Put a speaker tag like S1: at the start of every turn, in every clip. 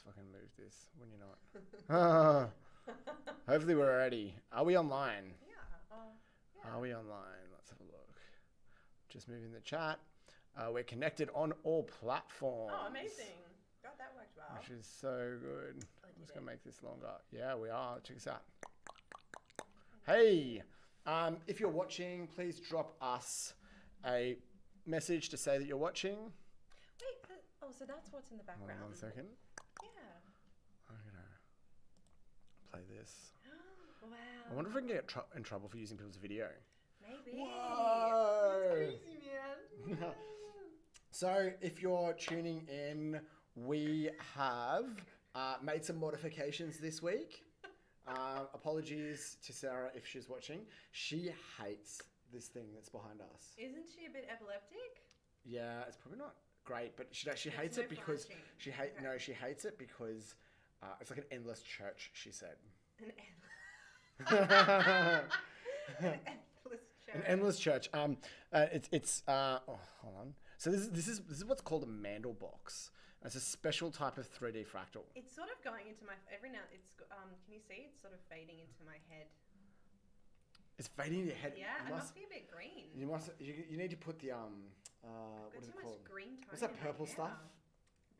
S1: fucking move this when you're not. Hopefully we're ready. Are we online?
S2: Yeah.
S1: Are we online? Let's have a look. Just moving the chat. We're connected on all platforms.
S2: Oh, amazing. God, that worked well.
S1: Which is so good. I'm just going to make this longer. Yeah, we are. Check this out. Hey, if you're watching, please drop us a message to say that you're watching.
S2: Wait, so that's what's in the background.
S1: Hold on 1 second.
S2: Yeah.
S1: I'm going to play this.
S2: Wow.
S1: I wonder if I can get in trouble for using people's video.
S2: Maybe.
S1: Whoa.
S2: That's crazy, man.
S1: So if you're tuning in, we have made some modifications this week. Apologies to Sarah if she's watching. She hates this thing that's behind us.
S2: Isn't she a bit epileptic?
S1: Yeah, it's probably not great, but she hates it because she hates it because it's like an endless church. She said.
S2: An endless church.
S1: An endless church. It's hold on. So this is what's called a mandel box. It's a special type of 3D fractal.
S2: It's sort of going into my every now. It's can you see? It's sort of fading into my head.
S1: It's fading in your head.
S2: Yeah, it must be a bit green.
S1: You need to put the what is it called?
S2: Green tone.
S1: What's that purple stuff?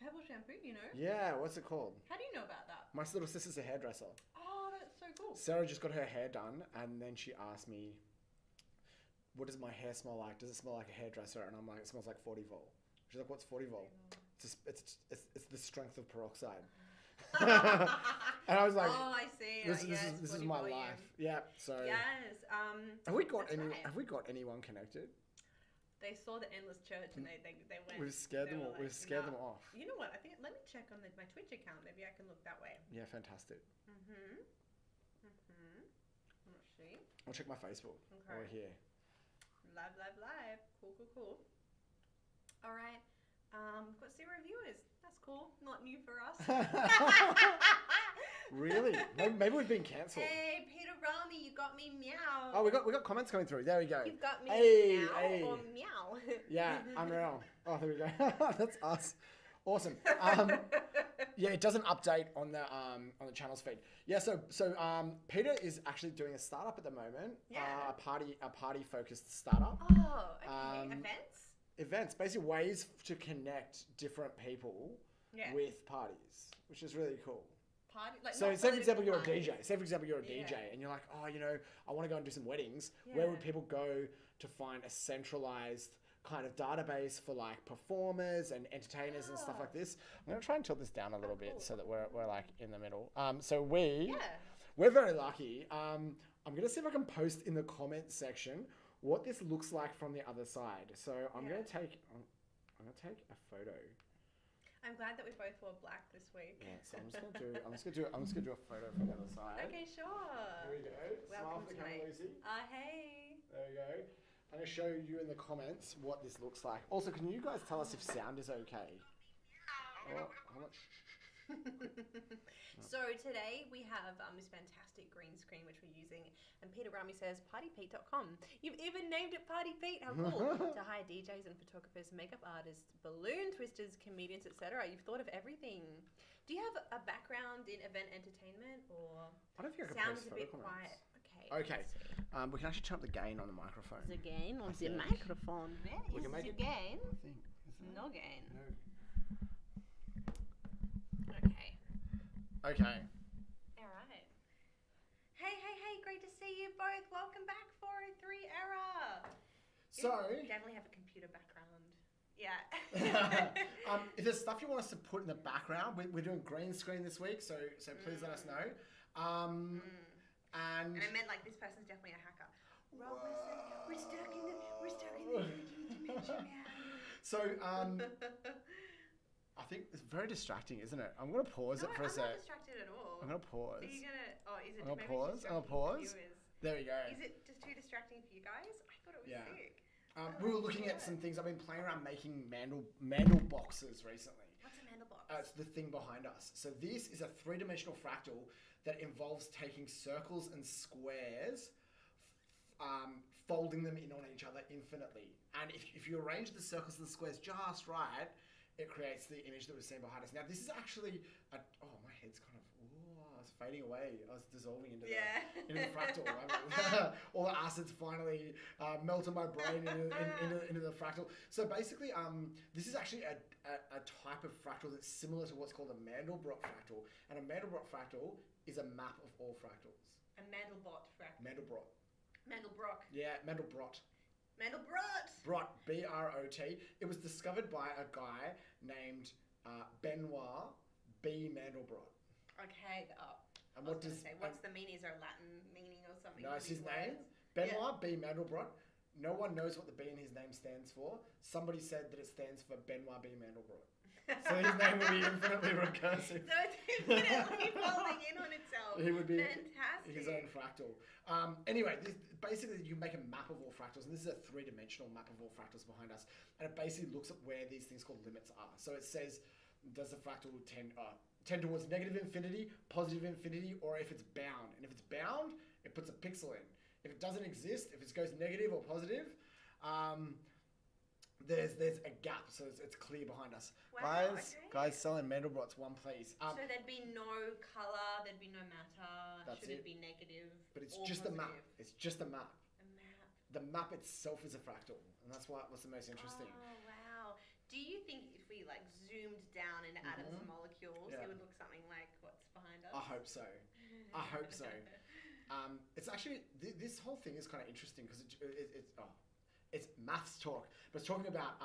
S2: Purple shampoo, you know?
S1: Yeah, what's it called?
S2: How do you know about that?
S1: My little sister's a hairdresser.
S2: Oh, that's so cool.
S1: Sarah just got her hair done, and then she asked me, "What does my hair smell like? Does it smell like a hairdresser?" And I'm like, "It smells like 40 volt." She's like, "What's 40 volt?" It's the strength of peroxide. And I was like,
S2: "Oh, I see.
S1: This is my life." Yeah. So.
S2: Yes.
S1: Have we got anyone connected?
S2: They saw the endless church and they went.
S1: We've scared them. We've scared them off.
S2: You know what? I think let me check on my Twitch account. Maybe I can look that way.
S1: Yeah, fantastic.
S2: Let's see.
S1: I'll check my Facebook. Okay. We're here.
S2: Live. Cool. All right. We've got 0 viewers. That's cool. Not new for us.
S1: Really? Maybe we've been cancelled.
S2: Hey, Peter Rami, you got me meow.
S1: Oh, we got comments coming through. There we go.
S2: You've got me meow or meow.
S1: Yeah, unreal. Oh, there we go. That's us. Awesome. Yeah, it doesn't update on the channel's feed. Yeah, so Peter is actually doing a startup at the moment.
S2: Yeah.
S1: A party focused startup.
S2: Oh, okay.
S1: Events, basically ways to connect different people with parties, which is really cool. So say for example you're a DJ. And you're like, oh, I want to go and do some weddings. Yeah. Where would people go to find a centralized kind of database for like performers and entertainers and stuff like this? I'm going to try and tilt this down a little bit so that we're like in the middle. So we're very lucky. I'm going to see if I can post in the comments section what this looks like from the other side. So I'm going to take a photo.
S2: I'm glad that we both wore black this week.
S1: Yeah, so I'm just gonna do a photo from the other side.
S2: Okay, sure.
S1: Here we go.
S2: Welcome
S1: Smile for the camera, Lucy.
S2: Hey.
S1: There we go. I'm gonna show you in the comments what this looks like. Also, can you guys tell us if sound is okay? Oh, hold on.
S2: So today we have this fantastic green screen which we're using, and Peter Rami says partypete.com. You've even named it Party Pete. How cool! To hire DJs and photographers, makeup artists, balloon twisters, comedians, etc. You've thought of everything. Do you have a background in event entertainment, or
S1: I don't think I can
S2: sounds
S1: post
S2: a bit
S1: comments.
S2: quiet?
S1: Okay. We can actually turn up the gain on the microphone.
S2: The gain on the microphone.
S1: We can make
S2: the
S1: it
S2: gain. No gain. No. Okay. All right. Hey, great to see you both. Welcome back, 403 Era.
S1: So...
S2: You definitely have a computer background. Yeah.
S1: If there's stuff you want us to put in the background, we're doing green screen this week, so please let us know. And
S2: I meant like this person's definitely a hacker. Rob Wilson, we're stuck in the 3D dimension now.
S1: So, I think it's very distracting, isn't it? I'm going to pause it for a sec.
S2: I'm not distracted at all.
S1: I'm going to pause.
S2: So you're going to... Oh, is it...
S1: I'm going to pause. There we go.
S2: Is it just too distracting for you guys? I thought it was sick.
S1: We were looking at some things. I've been playing around making mandel boxes recently.
S2: What's a mandel box?
S1: It's the thing behind us. So this is a 3-dimensional fractal that involves taking circles and squares, folding them in on each other infinitely. And if you arrange the circles and the squares just right, it creates the image that we've seen behind us. Now, this is actually my head's kind of it's fading away. I was dissolving into the fractal. All the acids finally melted my brain into the fractal. So basically, this is actually a type of fractal that's similar to what's called a Mandelbrot fractal. And a Mandelbrot fractal is a map of all fractals.
S2: A Mandelbrot fractal.
S1: Mandelbrot.
S2: Mandelbrot.
S1: Yeah, Mandelbrot.
S2: Mandelbrot.
S1: Brot, B-R-O-T. It was discovered by a guy named Benoit B. Mandelbrot.
S2: Okay.
S1: And what's
S2: the meaning? Is there a Latin meaning or something?
S1: No, it's his name. Benoit B. Mandelbrot. No one knows what the B in his name stands for. Somebody said that it stands for Benoit B. Mandelbrot. So his name would be infinitely recursive.
S2: So it's infinitely folding in on itself.
S1: He would be
S2: fantastic.
S1: His own fractal. Anyway, basically you make a map of all fractals, and this is a three-dimensional map of all fractals behind us, and it basically looks at where these things called limits are. So it says, does the fractal tend towards negative infinity, positive infinity, or if it's bound? And if it's bound, it puts a pixel in. If it doesn't exist, if it goes negative or positive, there's a gap, so it's clear behind us.
S2: Wow,
S1: guys selling Mandelbrots, one please.
S2: So there'd be no colour, there'd be no matter.
S1: Should
S2: it be negative?
S1: But it's just
S2: positive?
S1: a map. It's just a map.
S2: A map.
S1: The map itself is a fractal, and that's what's the most interesting.
S2: Oh wow! Do you think if we zoomed down into atoms and molecules, it would look something like what's behind us?
S1: I hope so. It's actually this whole thing is kind of interesting because it's maths talk, but it's talking about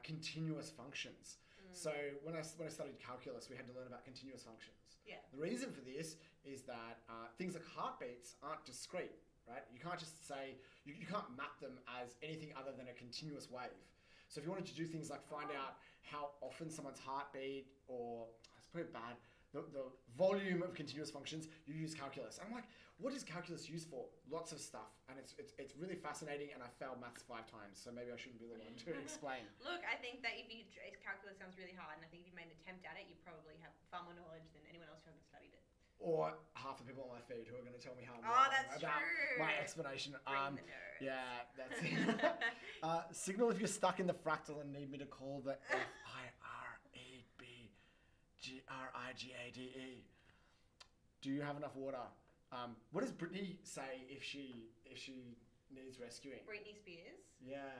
S1: continuous functions. So when I studied calculus, we had to learn about continuous functions.
S2: Yeah.
S1: The reason for this is that things like heartbeats aren't discrete, right? You can't just say you can't map them as anything other than a continuous wave. So if you wanted to do things like find out how often someone's heartbeat, or it's pretty bad, the volume of continuous functions, you use calculus. I'm like, what is calculus used for? Lots of stuff, and it's really fascinating. And I failed maths 5 times, so maybe I shouldn't be the one to explain.
S2: Look, I think that calculus sounds really hard, and I think if you made an attempt at it, you probably have far more knowledge than anyone else who hasn't studied it.
S1: Or half the people on my feed who are going to tell me how
S2: that's
S1: about
S2: true.
S1: my explanation.
S2: Bring the nerds.
S1: Yeah, that's it. Signal if you're stuck in the fractal and need me to call the FIRABGRIGADE. Do you have enough water? What does Britney say if she needs rescuing?
S2: Britney Spears.
S1: Yeah.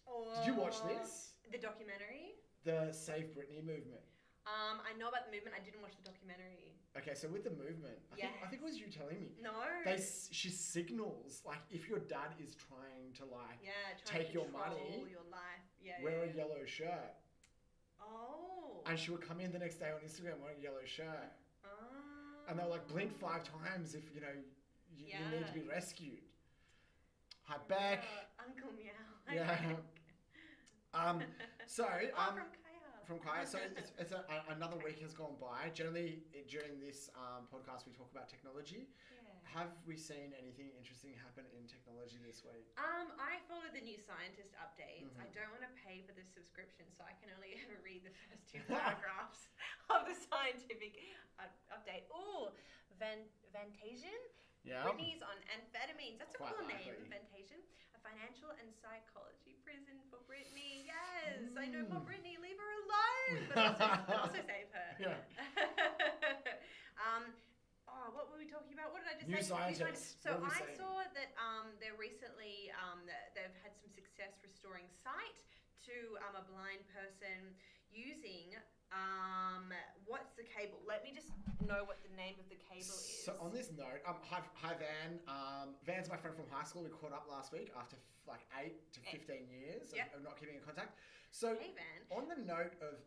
S2: Or
S1: did you watch this?
S2: The documentary.
S1: The Save Britney movement.
S2: I know about the movement. I didn't watch the documentary.
S1: Okay, so with the movement, I think it was you telling me.
S2: No.
S1: She signals if your dad is trying to take your money,
S2: your life.
S1: Wear a yellow shirt.
S2: Oh.
S1: And she would come in the next day on Instagram wearing a yellow shirt.
S2: Oh.
S1: And they'll blink 5 times if you need to be rescued. Hi, Beck.
S2: Uncle Meow.
S1: Yeah. From Kaya. So it's another week has gone by. Generally, during this podcast, we talk about technology.
S2: Yeah.
S1: Have we seen anything interesting happen in technology this week?
S2: I follow the New Scientist updates. I don't want to pay for the subscription, so I can only ever read the first 2 paragraphs of the scientific update. Oh, Vantasian?
S1: Yeah.
S2: Britney's on amphetamines. That's a cool name,
S1: likely.
S2: Vantasian. A financial and psychology prison for Britney. Yes, I know for Britney. Leave her alone, but also save her.
S1: Yeah.
S2: What were we talking about? What did I just
S1: New
S2: say?
S1: Scientists.
S2: So I saw that they're recently they've had some success restoring sight to a blind person using what's the cable? Let me just know what the name of the cable is.
S1: So on this note, hi Van. Van's my friend from high school. We caught up last week after 8 to 15 years of not keeping in contact. So
S2: hey Van.
S1: On the note of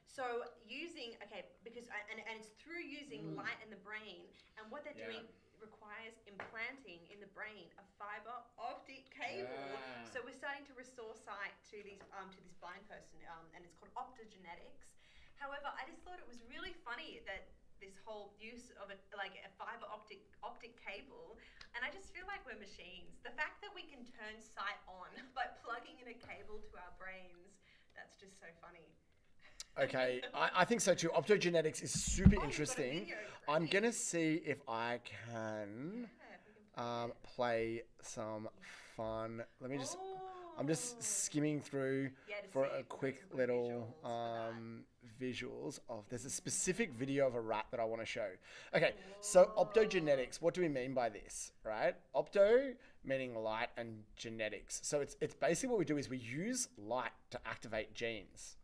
S2: So using because and it's through using light in the brain, and what they're doing requires implanting in the brain a fiber optic cable.
S1: Yeah.
S2: So we're starting to restore sight to this blind person, and it's called optogenetics. However, I just thought it was really funny that this whole use of a fiber optic cable, and I just feel like we're machines. The fact that we can turn sight on by plugging in a cable to our brains, that's just so funny.
S1: Okay, I think so too. Optogenetics is super interesting. I'm going to see if I can play some fun. Let me just... I'm just skimming through for a quick little visuals of. There's a specific video of a rat that I want to show. Okay, so optogenetics. What do we mean by this? Right, opto meaning light and genetics. So it's basically what we do is we use light to activate genes.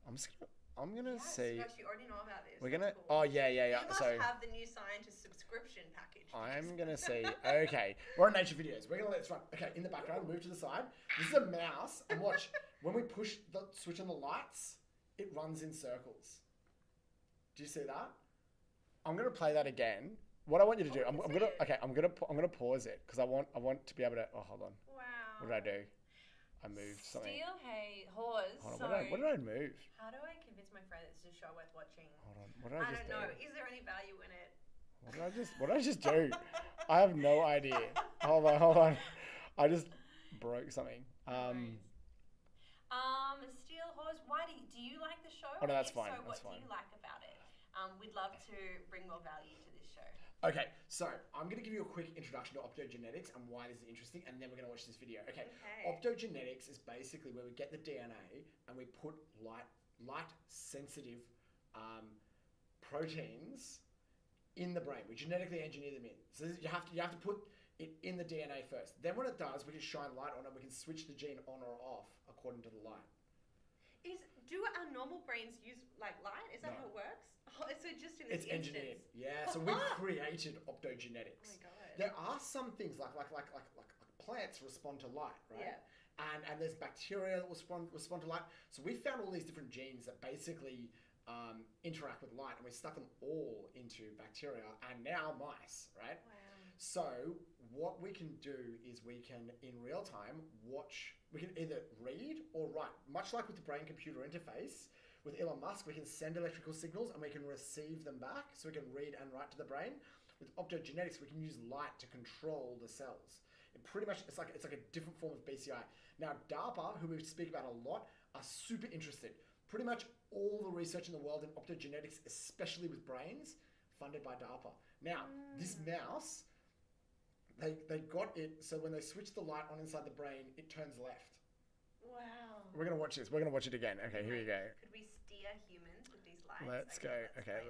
S1: I'm gonna see.
S2: Gosh, you already know about this.
S1: We're gonna.
S2: Cool.
S1: Oh yeah.
S2: You must have the new scientist subscription package.
S1: I'm gonna see. Okay, we're on nature videos. We're gonna let this run. Okay, in the background, move to the side. This is a mouse, and watch. When we push the switch on the lights, it runs in circles. Do you see that? I'm gonna play that again. What I want you to do, I'm gonna pause it because I want to be able to. Oh, hold on.
S2: Wow.
S1: What did I do? I moved something.
S2: Steel horse.
S1: Hold on, what did I move?
S2: How do I convince my friend that this is a show worth watching?
S1: Hold on. What did I just do?
S2: I don't know. Is there any value in it?
S1: What did I just do? I have no idea. Hold on. I just broke something.
S2: Steel horse. Why do you like the show?
S1: Oh no, that's fine.
S2: So what do you like about it? We'd love to bring more value to this show.
S1: Okay, so I'm going to give you a quick introduction to optogenetics and why this is interesting, and then we're going to watch this video. Okay. Optogenetics is basically where we get the DNA and we put light-sensitive proteins in the brain. We genetically engineer them in. So you have to put it in the DNA first. Then when it does, we can shine light on it. We can switch the gene on or off according to the light.
S2: Do our normal brains use light? Is that how it works? Oh, so just in this instance.
S1: Engineered. Yeah, so we created optogenetics.
S2: Oh my God.
S1: There are some things like plants respond to light, right? Yeah. And there's bacteria that respond to light. So we found all these different genes that basically interact with light, and we stuck them all into bacteria and now mice, right?
S2: Wow.
S1: So what we can do is we can, in real time, we can either read or write, much like with the brain-computer interface. With Elon Musk, we can send electrical signals and we can receive them back, so we can read and write to the brain. With optogenetics, we can use light to control the cells. It's like a different form of BCI. Now, DARPA, who we speak about a lot, are super interested. Pretty much all the research in the world in optogenetics, especially with brains, funded by DARPA. Now, this mouse, they got it so when they switch the light on inside the brain, it turns left.
S2: Wow.
S1: We're gonna watch this. We're gonna watch it again. Okay, here we go.
S2: Could we steer humans with these lights?
S1: Let's go. Okay,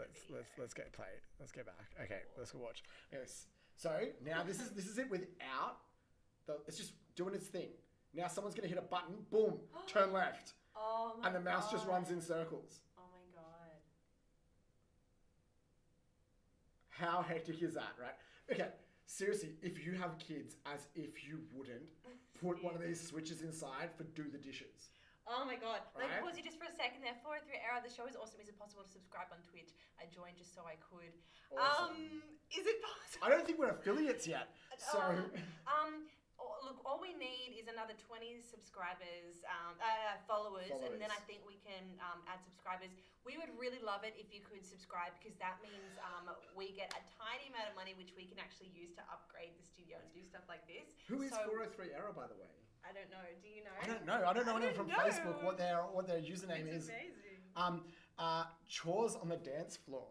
S1: let's go play. Let's go back. Okay, let's go watch. Yes. So now this is it without it's just doing its thing. Now someone's gonna hit a button. Boom. Turn left.
S2: Oh my God.
S1: And the mouse just runs in circles.
S2: Oh my God.
S1: How hectic is that, right? Okay. Seriously, if you have kids, as if you wouldn't, put one of these switches inside for do the dishes.
S2: Oh my God.
S1: Right?
S2: Let me pause you just for a second there. 403 Error, the show is awesome. Is it possible to subscribe on Twitch? I joined just so I could.
S1: Awesome.
S2: Is it possible?
S1: I don't think we're affiliates yet. So
S2: look, all we need is another 20 subscribers, followers, and then I think we can add subscribers. We would really love it if you could subscribe, because that means we get a tiny amount of money which we can actually use to upgrade the studio and do stuff like this.
S1: Who is 403 Error, by the way?
S2: I don't know. Do you know?
S1: I don't know. I don't know anyone from Facebook what their username is.
S2: Amazing.
S1: Chores on the dance floor.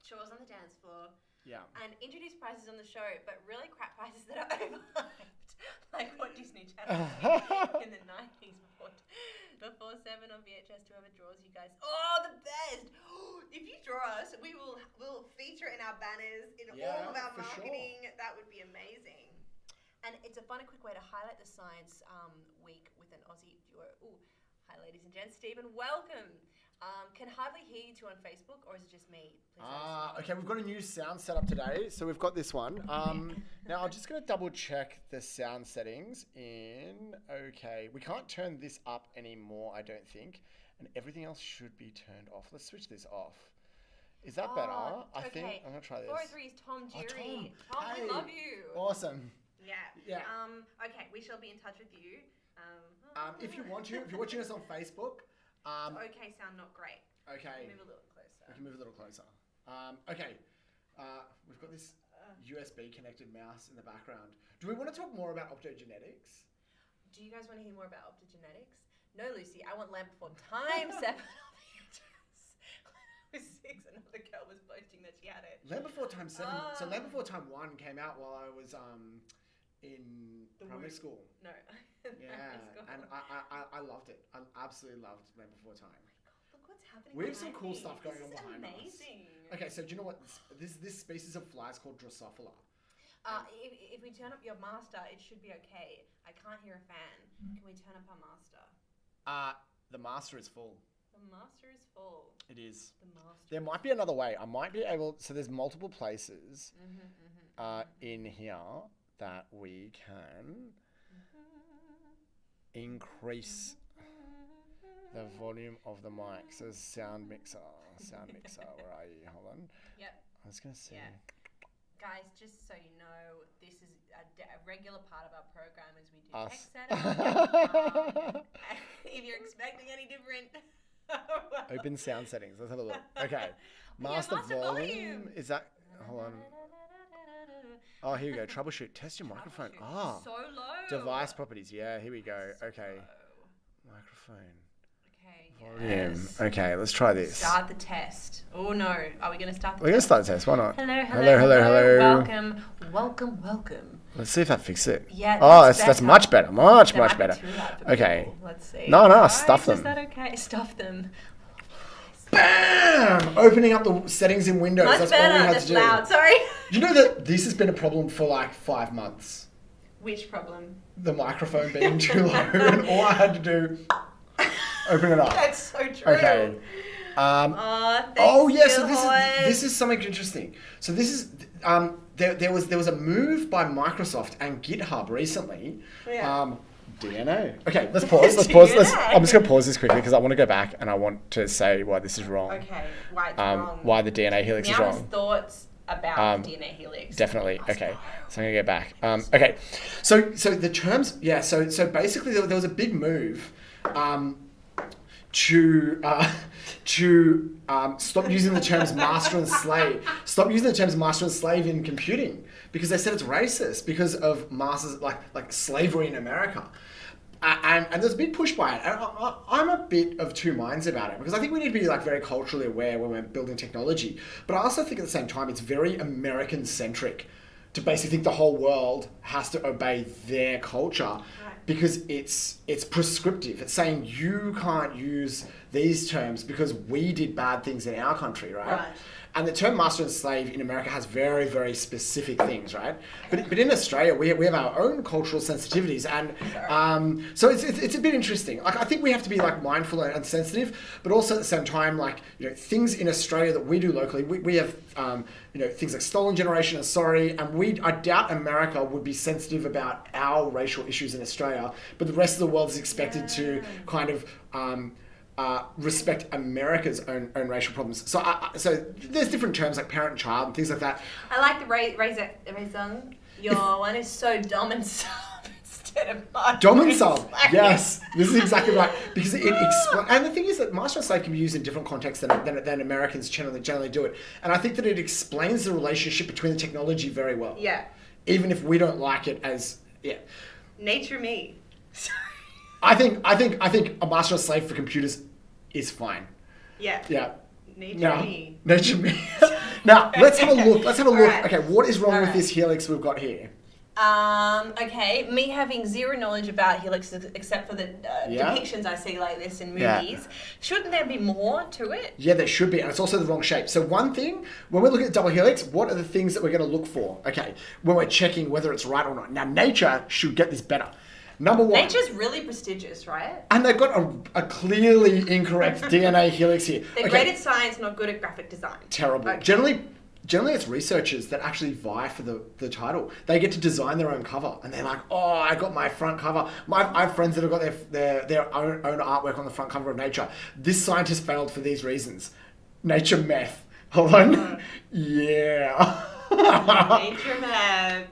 S2: Chores on the dance floor.
S1: Yeah.
S2: And introduce prices on the show, but really crap prices that are overhyped. Like what Disney Channel did in the 90s before 7 on VHS. Whoever draws you guys. Oh, the best! If you draw us, we'll feature it in our banners, in all of our marketing. Sure. That would be amazing. And it's a fun and quick way to highlight the science week with an Aussie duo. Ooh, hi ladies and gents. Stephen, welcome. Can hardly hear you two on Facebook, or is it just me?
S1: Okay, we've got a new sound setup today. So we've got this one. Now I'm just going to double check the sound settings in. Okay, we can't turn this up anymore, I don't think. And everything else should be turned off. Let's switch this off. Is that better? I think I'm going to try this.
S2: 403 is Tom Jury.
S1: Tom,
S2: hey. We love you.
S1: Awesome.
S2: Yeah. Okay, we shall be in touch with you.
S1: If you want to, if you're watching us on Facebook.
S2: Okay, sound not great.
S1: Okay.
S2: Move a little closer.
S1: We can move a little closer. Okay. We've got this USB connected mouse in the background. Do we want to talk more about optogenetics?
S2: Do you guys want to hear more about optogenetics? No, Lucy. I want Land Before Time 7 on VHS. When I was 6, another girl was boasting that she had it.
S1: Land Before Time 7. So Land Before Time 1 came out while I was in primary school.
S2: No.
S1: Yeah, and I loved it. I absolutely loved Land Before Time.
S2: Look what's happening.
S1: We have some cool stuff going on behind us.
S2: Amazing.
S1: Okay, so do you know what this species of fly is called Drosophila?
S2: If we turn up your master, it should be okay. I can't hear a fan. Can we turn up our master?
S1: The master is full.
S2: The master is full.
S1: It is.
S2: The master.
S1: There might be another way. I might be able. So there's multiple places in here that we can increase the volume of the mic. So sound mixer. Where are you? Hold on.
S2: Yep.
S1: I was gonna say.
S2: Yeah. Guys, just so you know, this is a regular part of our program as we do tech setup. If you're expecting any different.
S1: Open sound settings. Let's have a look. Okay. Master volume. Is that? Hold on. Oh, here we go. Troubleshoot. Test your microphone.
S2: So low.
S1: Device properties. Yeah, here we go. Okay. Microphone.
S2: Okay.
S1: Volume. Okay, let's try this.
S2: Start the test. Oh no. Are we going to start the test?
S1: We're going to start the test. Why not?
S2: Hello. Welcome.
S1: Let's see if that fixes it.
S2: Yeah.
S1: That's much better. Much better. Okay.
S2: Let's see.
S1: No, stuff them.
S2: Is that okay? Stuff them.
S1: Bam! Opening up the settings in Windows.
S2: Much
S1: That's
S2: better.
S1: all we had
S2: That's
S1: to do.
S2: Loud. Sorry.
S1: You know that this has been a problem for like 5 months?
S2: Which problem?
S1: The microphone being too low, and all I had to do, open it up.
S2: That's so true.
S1: Okay. So this is something interesting. So this is there was a move by Microsoft and GitHub recently.
S2: Yeah.
S1: DNA. Okay, let's pause. I'm just gonna pause this quickly because I want to go back and I want to say why this is wrong.
S2: Okay, why it's wrong.
S1: Why the DNA helix is wrong.
S2: Thoughts about the DNA helix.
S1: Definitely. Okay, so I'm gonna go back. Okay, so the terms. Yeah. So basically there was a big move. To stop using the terms master and slave. Stop using the terms master and slave in computing because they said it's racist because of masters like slavery in America. And there's a big push by it. And I'm a bit of two minds about it because I think we need to be like very culturally aware when we're building technology. But I also think at the same time it's very American centric to basically think the whole world has to obey their culture. Because it's prescriptive. It's saying you can't use these terms because we did bad things in our country, right? And the term master and slave in America has very, very specific things, right? But in Australia, we have our own cultural sensitivities, and so it's a bit interesting. Like I think we have to be like mindful and sensitive, but also at the same time, like things in Australia that we do locally, we have things like stolen generation and sorry, and I doubt America would be sensitive about our racial issues in Australia, but the rest of the world is expected to kind of respect America's own racial problems. So there's different terms like parent and child and things like that.
S2: I like the raison. Your one is so dom and sub instead of master.
S1: Dom and sub. Yes, this is exactly right. Because it explains. And the thing is that master and slave can be used in different contexts than Americans generally do it. And I think that it explains the relationship between the technology very well.
S2: Yeah.
S1: Even if we don't like it as
S2: Nature me.
S1: I think a master and slave for computers is fine.
S2: Yeah.
S1: Yeah.
S2: Nature me.
S1: Now, let's have a look.
S2: Right.
S1: Okay, what is wrong with this helix we've got here?
S2: Okay, me having zero knowledge about helixes except for the depictions I see like this in movies.
S1: Yeah.
S2: Shouldn't there be more to it?
S1: Yeah, there should be, and it's also the wrong shape. So one thing, when we're looking at double helix, what are the things that we're going to look for? Okay, when we're checking whether it's right or not. Now, nature should get this better. Number one.
S2: Nature's really prestigious, right?
S1: And they've got a clearly incorrect DNA helix here.
S2: They're great at science, not good at graphic design.
S1: Terrible. Okay. Generally it's researchers that actually vie for the title. They get to design their own cover, and they're like, oh, I got my front cover. I have friends that have got their own artwork on the front cover of Nature. This scientist failed for these reasons. Nature meth. Hold on. Yeah.
S2: Nature meth.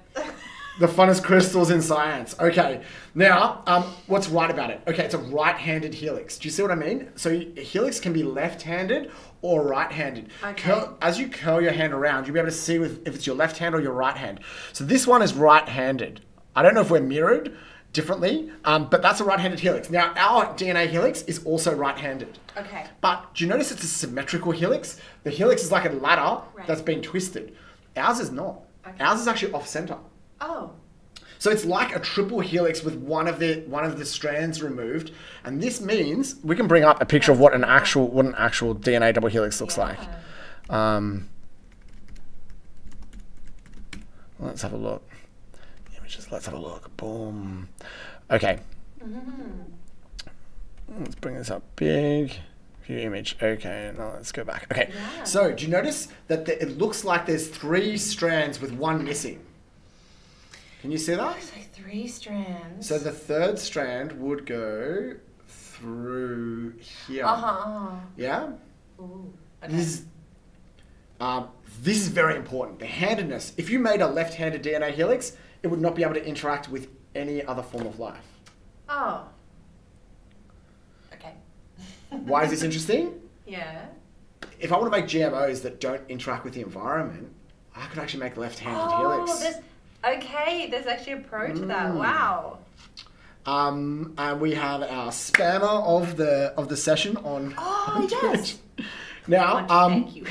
S1: The funnest crystals in science. Okay, now, what's right about it? Okay, it's a right-handed helix. Do you see what I mean? So a helix can be left-handed or right-handed.
S2: Okay.
S1: As you curl your hand around, you'll be able to see if it's your left hand or your right hand. So this one is right-handed. I don't know if we're mirrored differently, but that's a right-handed helix. Now, our DNA helix is also right-handed.
S2: Okay.
S1: But do you notice it's a symmetrical helix? The helix is like a ladder that's been twisted. Ours is not. Okay. Ours is actually off-center.
S2: Oh.
S1: So it's like a triple helix with one of the strands removed, and this means we can bring up a picture of what an actual DNA double helix looks like. Let's have a look. Let's have a look. Boom. Okay. Let's bring this up big. View image. Okay, now let's go back. Okay. Yeah. So do you notice that it looks like there's 3 strands with 1 missing? Can you see that?
S2: It's like 3 strands.
S1: So the 3rd strand would go through here. Yeah?
S2: Ooh, okay.
S1: This is very important. The handedness. If you made a left-handed DNA helix, it would not be able to interact with any other form of life.
S2: Oh. Okay.
S1: Why is this interesting?
S2: Yeah.
S1: If I want to make GMOs that don't interact with the environment, I could actually make left-handed helix.
S2: There's actually a pro to that. Wow.
S1: And we have our spammer of the session on.
S2: Oh yes.
S1: Now,
S2: thank you.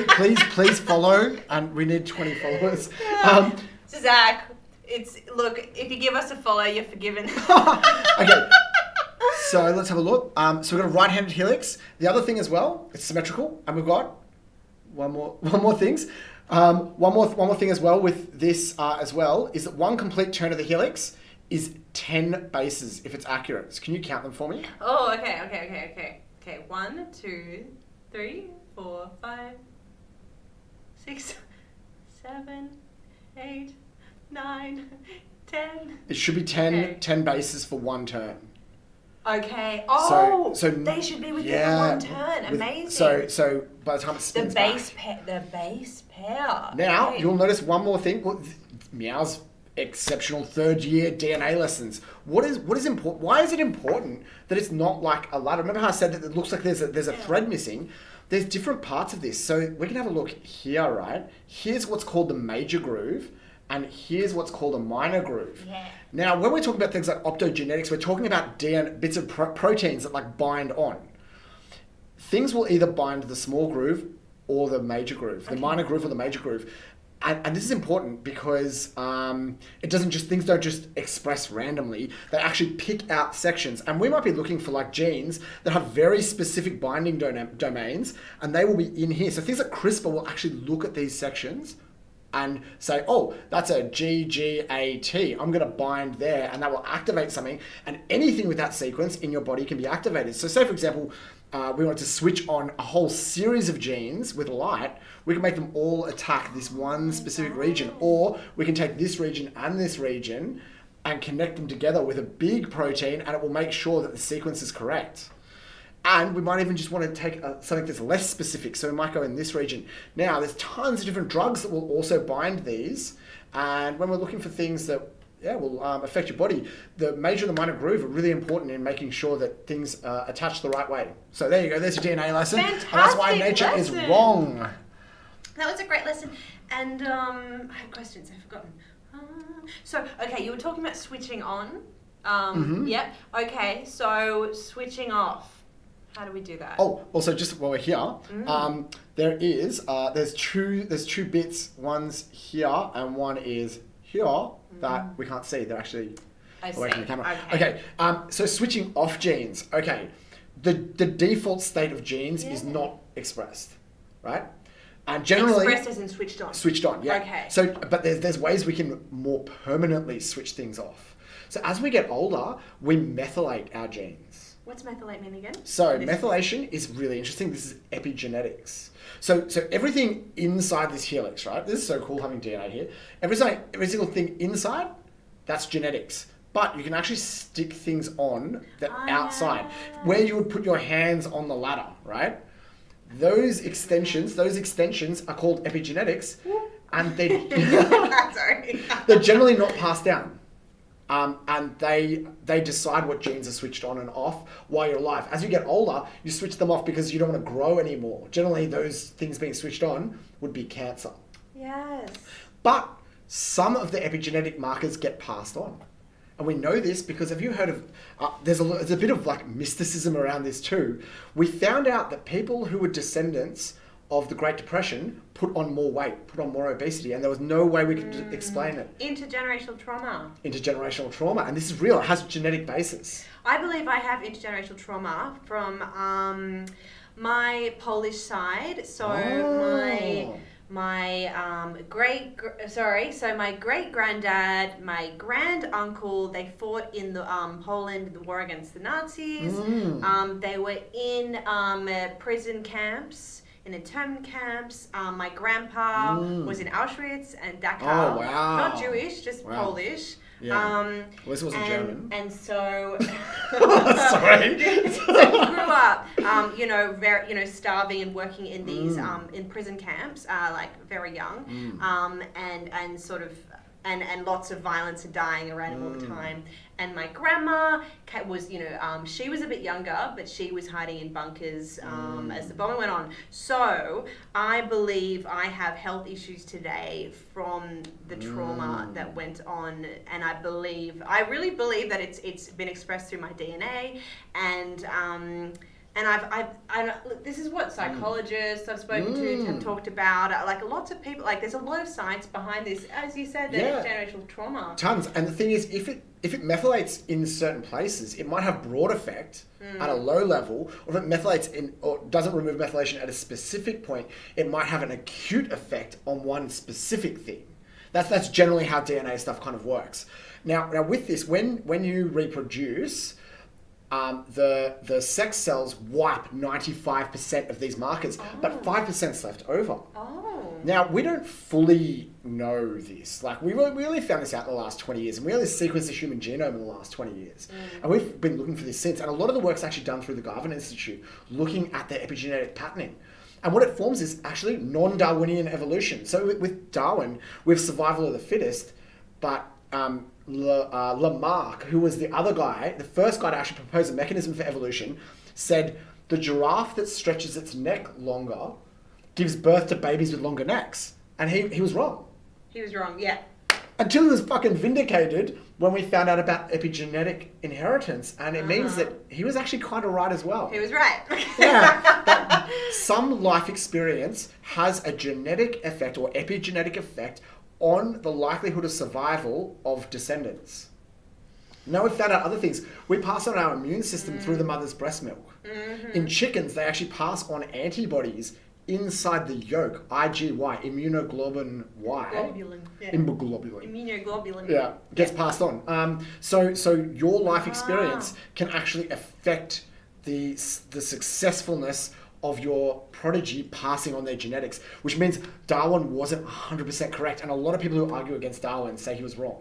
S1: please follow, and we need 20 followers.
S2: Zach, look. If you give us a follow, you're forgiven.
S1: Okay. So let's have a look. So we've got a right-handed helix. The other thing as well, it's symmetrical, and we've got one more thing as well with this as well is that one complete turn of the helix is 10 bases if it's accurate. So can you count them for me?
S2: Oh, okay. 1, 2, 3, 4, 5, 6, 7, 8, 9, 10. It
S1: should be 10 bases for 1 turn.
S2: Okay. Oh, so they should be within the 1 turn. Amazing.
S1: So by the time it spins back.
S2: The base pair.
S1: Now, you'll notice one more thing. Meow's exceptional 3rd year DNA lessons. What is important? Why is it important that it's not like a ladder? Remember how I said that it looks like there's a thread missing? There's different parts of this. So we can have a look here, right? Here's what's called the major groove, and here's what's called a minor groove.
S2: Yeah.
S1: Now, when we're talking about things like optogenetics, we're talking about DNA, bits of proteins that like bind on. Things will either bind the small groove or the major groove, the minor groove or the major groove. And this is important because things don't just express randomly. They actually pick out sections. And we might be looking for like genes that have very specific binding domains, and they will be in here. So things like CRISPR will actually look at these sections and say, oh, that's a GGAT. I'm going to bind there, and that will activate something. And anything with that sequence in your body can be activated. So say, for example, we wanted to switch on a whole series of genes with light. We can make them all attack this one specific region. Or we can take this region and connect them together with a big protein, and it will make sure that the sequence is correct. And we might even just want to take something that's less specific. So we might go in this region. Now, there's tons of different drugs that will also bind these. And when we're looking for things that will affect your body, the major and the minor groove are really important in making sure that things attach the right way. So there you go. There's your DNA lesson.
S2: Fantastic
S1: and that's why nature is wrong.
S2: That was a great lesson. And I have questions. I've forgotten. So, okay, you were talking about switching on. Yeah. Okay, so switching off. How do we do that?
S1: Oh, also just while we're here, there's two bits. One's here and one is here that we can't see. They're actually away from the camera. Okay. So switching off genes. Okay. The default state of genes is not expressed, right? And generally
S2: expressed as in switched on.
S1: Switched on, yeah.
S2: Okay.
S1: So, but there's ways we can more permanently switch things off. So as we get older, we methylate our genes.
S2: What's methylate mean again?
S1: So methylation is really interesting. This is epigenetics. So everything inside this helix, right? This is so cool having DNA here. Every single thing inside, that's genetics. But you can actually stick things on the outside, where you would put your hands on the ladder, right? Those extensions are called epigenetics, and they're generally not passed down. And they decide what genes are switched on and off while you're alive. As you get older, you switch them off because you don't want to grow anymore. Generally, those things being switched on would be cancer.
S2: Yes.
S1: But some of the epigenetic markers get passed on. And we know this because have you heard of, there's a bit of like mysticism around this too. We found out that people who were descendants of the Great Depression put on more weight, put on more obesity, and there was no way we could explain it.
S2: Intergenerational trauma.
S1: Intergenerational trauma, and this is real. It has a genetic basis.
S2: I believe I have intergenerational trauma from my Polish side. So my great granddad, my grand uncle, they fought in the Poland, the war against the Nazis. They were in prison camps, in internment camps. My grandpa was in Auschwitz and Dachau.
S1: Oh, wow.
S2: Not Jewish, just Polish.
S1: Yeah. Well, this wasn't German.
S2: And so,
S1: sorry.
S2: So he grew up, starving and working in these in prison camps, like very young, and sort of and lots of violence and dying around him all the time. And my grandma was, she was a bit younger, but she was hiding in bunkers as the bombing went on. So I believe I have health issues today from the trauma that went on, and I really believe that it's been expressed through my DNA, and this is what psychologists I've spoken to have talked about. Like lots of people, like there's a lot of science behind this, as you said, the generational trauma.
S1: Tons, and the thing is, if it methylates in certain places, it might have broad effect at a low level, or if it methylates or doesn't remove methylation at a specific point, it might have an acute effect on one specific thing. That's generally how DNA stuff kind of works. Now with this, when you reproduce, the sex cells wipe 95% of these markers, but 5%'s left over. Now, we don't fully know this. Like, we really found this out in the last 20 years, and we only sequenced the human genome in the last 20 years. And we've been looking for this since. And a lot of the work's actually done through the Garvan Institute, looking at the epigenetic patterning. And what it forms is actually non-Darwinian evolution. So with Darwin, we have survival of the fittest, but Lamarck, who was the other guy, the first guy to actually propose a mechanism for evolution, said the giraffe that stretches its neck longer gives birth to babies with longer necks. And he was wrong.
S2: He was wrong, yeah.
S1: Until he was fucking vindicated when we found out about epigenetic inheritance. And it means that he was actually kind of right as well.
S2: He was right.
S1: Yeah. That some life experience has a genetic effect or epigenetic effect on the likelihood of survival of descendants. Now we've found out other things. We pass on our immune system through the mother's breast milk. In chickens, they actually pass on antibodies inside the yolk, IgY, immunoglobulin Y. Immunoglobulin. Yeah, gets passed on. So your life experience can actually affect the successfulness of your prodigy passing on their genetics, which means Darwin wasn't 100% correct. And a lot of people who argue against Darwin say he was wrong.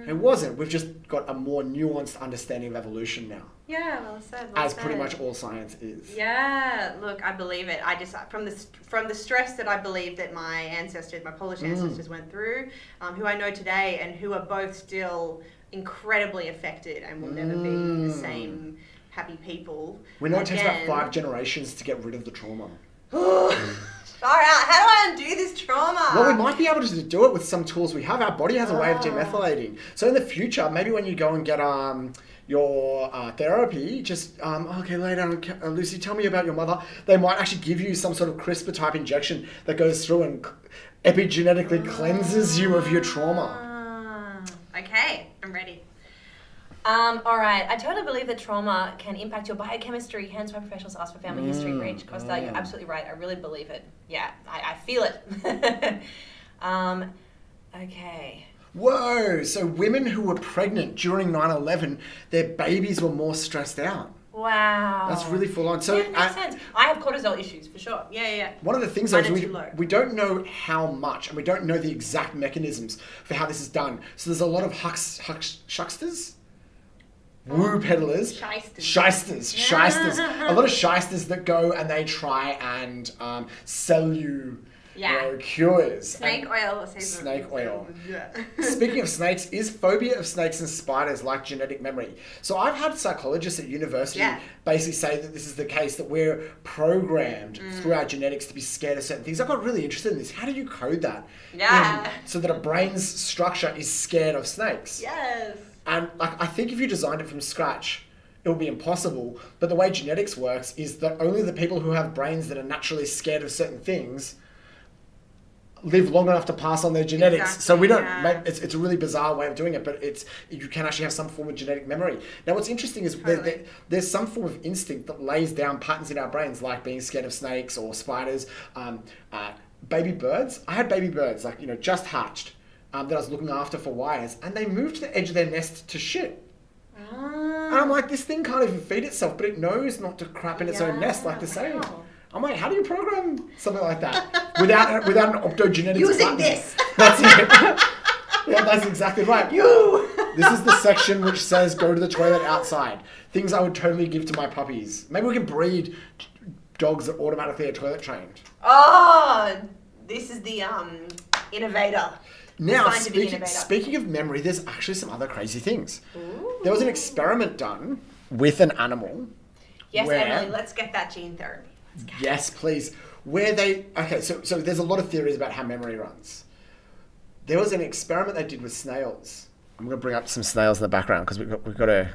S1: It wasn't. We've just got a more nuanced understanding of evolution now.
S2: Yeah, well said.
S1: As pretty much all science is.
S2: Yeah, look, I believe it. I just from the stress that I believe that my ancestors, my Polish ancestors went through, who I know today, and who are both still incredibly affected and will never be the same happy people.
S1: We know it takes about 5 generations to get rid of the trauma.
S2: All right, how do I undo this trauma?
S1: Well, we might be able to do it with some tools we have. Our body has a way of demethylating. So in the future, maybe when you go and get your therapy, just, okay, lay down, Lucy, tell me about your mother. They might actually give you some sort of CRISPR type injection that goes through and epigenetically cleanses you of your trauma.
S2: Okay, I'm ready. All right, I totally believe that trauma can impact your biochemistry, hence why professionals ask for family history. Rach, Costa, you're absolutely right. I really believe it. Yeah, I feel it. Okay.
S1: Whoa, so women who were pregnant during 9/11, their babies were more stressed out.
S2: Wow.
S1: That's really full on. So
S2: yeah, makes sense. I have cortisol issues, for sure. Yeah.
S1: One of the things is we don't know how much, and we don't know the exact mechanisms for how this is done. So there's a lot of hucksters? Woo peddlers, shysters, a lot of shysters that go and they try and sell you, cures.
S2: Snake
S1: oil. Speaking of snakes, is phobia of snakes and spiders like genetic memory? So I've had psychologists at university basically say that this is the case, that we're programmed through our genetics to be scared of certain things. I got really interested in this. How do you code that? So that a brain's structure is scared of snakes?
S2: Yes.
S1: And I think if you designed it from scratch, it would be impossible. But the way genetics works is that only the people who have brains that are naturally scared of certain things live long enough to pass on their genetics. Exactly, so we don't it's a really bizarre way of doing it, but you can actually have some form of genetic memory. Now what's interesting is there's some form of instinct that lays down patterns in our brains, like being scared of snakes or spiders. Baby birds, I had baby birds just hatched that I was looking after for wires, and they moved to the edge of their nest to shit. And I'm like, this thing can't even feed itself, but it knows not to crap in its own nest like the same. I'm like, how do you program something like that without an optogenetics
S2: using
S1: button?
S2: This?
S1: That's it. Yeah, that's exactly right. This is the section which says go to the toilet outside. Things I would totally give to my puppies. Maybe we can breed dogs that automatically are toilet trained.
S2: Oh, this is the innovator.
S1: Now, speaking of memory, there's actually some other crazy things. Ooh. There was an experiment done with an animal.
S2: Yes, Emily, let's get that gene therapy.
S1: Yes, please. So there's a lot of theories about how memory runs. There was an experiment they did with snails. I'm going to bring up some snails in the background because we've got to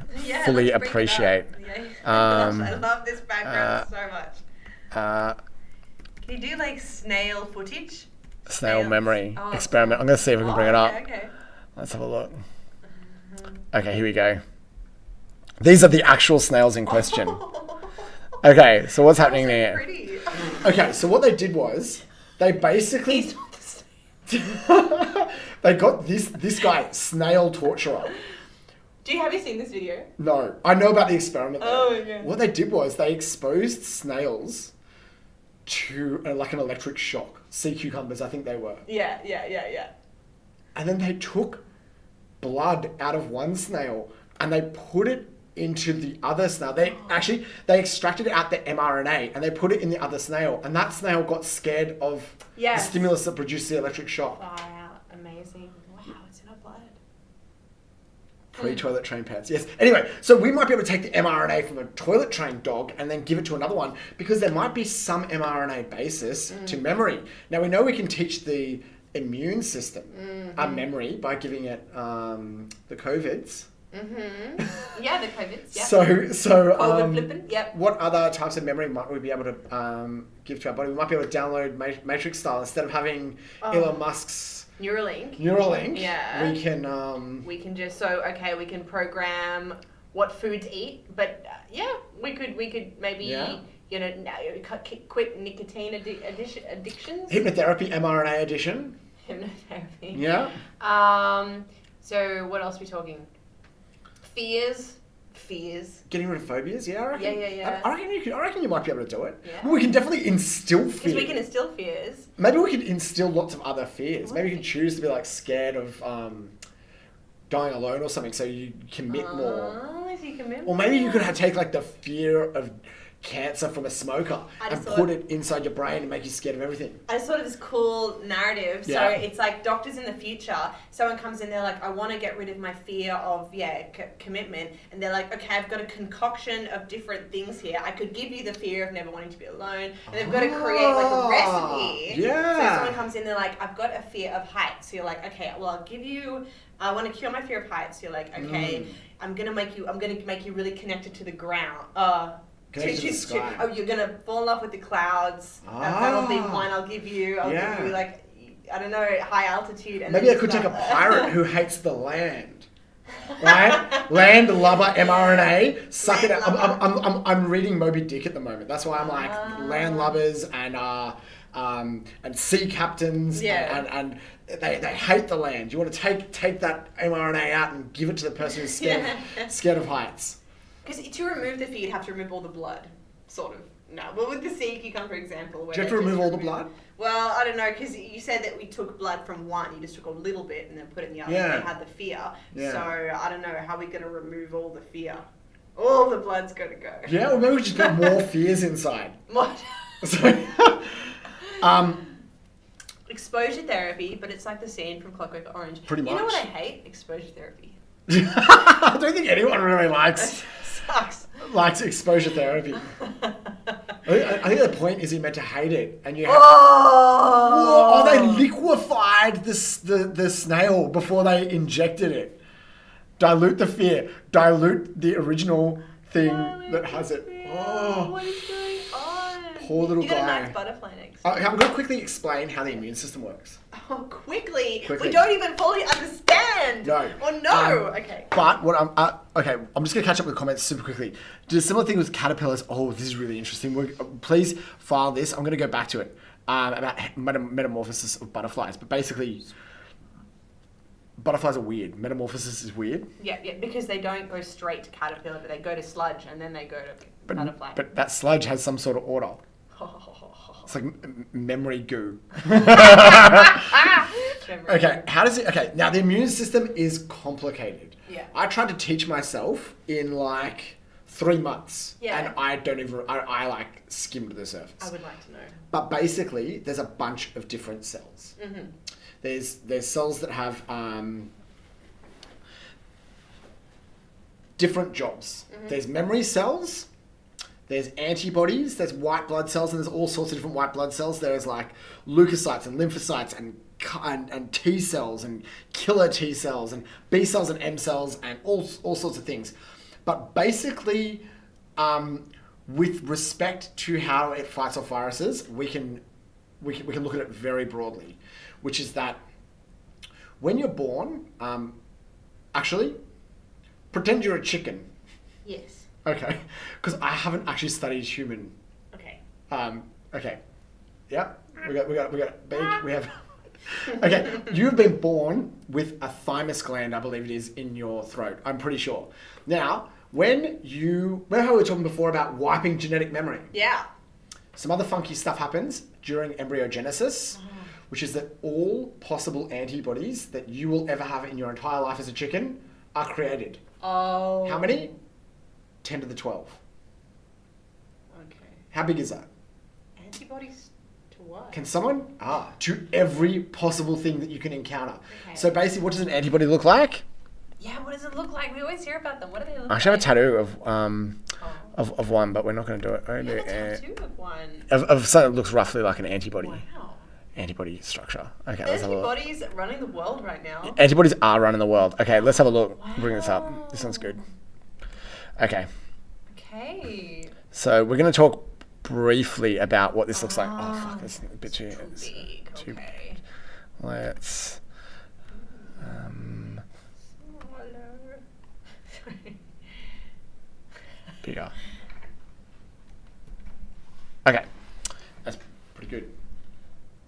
S1: fully appreciate.
S2: I love this background so much. Can you do snail footage?
S1: Snail memory experiment. I'm going to see if we can bring it up.
S2: Okay.
S1: Let's have a look. Okay, here we go. These are the actual snails in question. Okay, so what's happening there?
S2: Pretty.
S1: Okay, so what they did was they basically they got this guy, snail torturer.
S2: Have you seen this video?
S1: No, I know about the experiment though.
S2: Oh, okay.
S1: What they did was they exposed snails to an electric shock. Sea cucumbers, I think they were.
S2: Yeah.
S1: And then they took blood out of one snail and they put it into the other snail. They extracted out the mRNA and they put it in the other snail, and that snail got scared of the stimulus that produced the electric shock.
S2: Wow, amazing. Wow, it's in our blood.
S1: Pre-toilet trained pets, yes. Anyway, so we might be able to take the mRNA from a toilet trained dog and then give it to another one, because there might be some mRNA basis to memory. Now we know we can teach the immune system a memory by giving it the COVIDs.
S2: Mm-hmm. Yeah, the COVIDs. Yep.
S1: So what other types of memory might we be able to give to our body? We might be able to download Matrix style instead of having Elon Musk's
S2: Neuralink.
S1: Yeah.
S2: We can just we can program what food to eat, but we could maybe quit nicotine addictions.
S1: Hypnotherapy, mRNA addition.
S2: Hypnotherapy.
S1: Yeah.
S2: So what else are we talking? Fears.
S1: Getting rid of phobias, yeah, I reckon.
S2: Yeah.
S1: I reckon you might be able to do it.
S2: Yeah.
S1: Well, we can definitely instill fear.
S2: Because we can instill fears.
S1: Maybe we could instill lots of other fears. Maybe you can choose to be scared of dying alone or something, so you commit more.
S2: Oh, so you commit
S1: more. Or maybe you could take the fear of cancer from a smoker and put it inside your brain and make you scared of everything.
S2: I just thought of this cool narrative. So it's like doctors in the future, someone comes in, they're like, I want to get rid of my fear of commitment, and they're like, okay, I've got a concoction of different things here. I could give you the fear of never wanting to be alone, and they've got to create a recipe.
S1: Yeah.
S2: So someone comes in, they're like, I've got a fear of heights. So you're like, okay, well, I want to cure my fear of heights. So you're like, okay, I'm gonna make you really connected to the ground. You're gonna fall in love with the clouds. That'll be one I'll give you. I'll give you I don't know, high altitude. And
S1: maybe I could take a pirate who hates the land. Right? Land lubber mRNA. Suck it out. I'm reading Moby Dick at the moment. That's why I'm like land lubbers and sea captains and they hate the land. You want to take that mRNA out and give it to the person who's scared of heights.
S2: Because to remove the fear, you'd have to remove all the blood, sort of. No, well, with the sea cucumber, for example.
S1: Do you have to remove all the blood?
S2: Well, I don't know, because you said that we took blood from one. You just took a little bit and then put it in the other.
S1: Yeah.
S2: They had the fear.
S1: Yeah.
S2: So I don't know how we're going to remove all the fear. All the blood's going to go.
S1: Yeah, or maybe we just put more fears inside.
S2: What?
S1: So,
S2: exposure therapy, but it's like the scene from Clockwork Orange.
S1: Pretty much.
S2: You know what I hate? Exposure therapy.
S1: I don't think anyone really likes exposure therapy. I think the point is you're meant to hate it, and you have. They liquefied the snail before they injected it. Dilute the fear. Dilute the original thing that has it. Oh,
S2: what is going on?
S1: Poor little guy.
S2: You got a nice butterfly next.
S1: I'm going to quickly explain how the immune system works.
S2: Oh, quickly. We don't even fully understand.
S1: No.
S2: Oh no. Okay.
S1: But what I'm just gonna catch up with the comments super quickly. Do a similar thing with caterpillars. Oh, this is really interesting. Please file this. I'm gonna go back to it about metamorphosis of butterflies. But basically, butterflies are weird. Metamorphosis is weird.
S2: Yeah, because they don't go straight to caterpillar, but they go to sludge and then they go to butterfly.
S1: But that sludge has some sort of order. It's like memory goo. Okay, how does it? Okay, now the immune system is complicated.
S2: Yeah.
S1: I tried to teach myself in like 3 months, and I don't even. I like skimmed the surface.
S2: I would like to know.
S1: But basically, there's a bunch of different cells. Mm-hmm. There's cells that have different jobs. Mm-hmm. There's memory cells. There's antibodies, there's white blood cells, and there's all sorts of different white blood cells. There's like leukocytes and lymphocytes and T cells and killer T cells and B cells and M cells and all sorts of things. But basically, with respect to how it fights off viruses, we can look at it very broadly, which is that when you're born, actually, pretend you're a chicken.
S2: Yes.
S1: Okay, because I haven't actually studied human.
S2: Okay.
S1: Okay. Yep. We got big. We have. Okay, you've been born with a thymus gland, I believe it is, in your throat. I'm pretty sure. Now, when you remember how we were talking before about wiping genetic memory?
S2: Yeah.
S1: Some other funky stuff happens during embryogenesis, which is that all possible antibodies that you will ever have in your entire life as a chicken are created.
S2: Oh.
S1: How many? 10 to the 12.
S2: Okay.
S1: How big is that?
S2: Antibodies to what?
S1: Can someone? To every possible thing that you can encounter.
S2: Okay.
S1: So basically, what does an antibody look like?
S2: Yeah, what does it look like? We always hear about them. What do they look like?
S1: I actually have a tattoo of one, but we're not going to do it.
S2: You have a tattoo of one.
S1: Of something that looks roughly like an antibody.
S2: Wow.
S1: Antibody structure. Okay,
S2: let's have a look. Antibodies running the world right now.
S1: Antibodies are running the world. Okay, let's have a look. Wow. Bring this up. This one's good. Okay.
S2: Okay.
S1: So we're going to talk briefly about what this looks like. Oh, fuck, this is a bit too big. Too big. Let's... bigger. Okay. That's pretty good.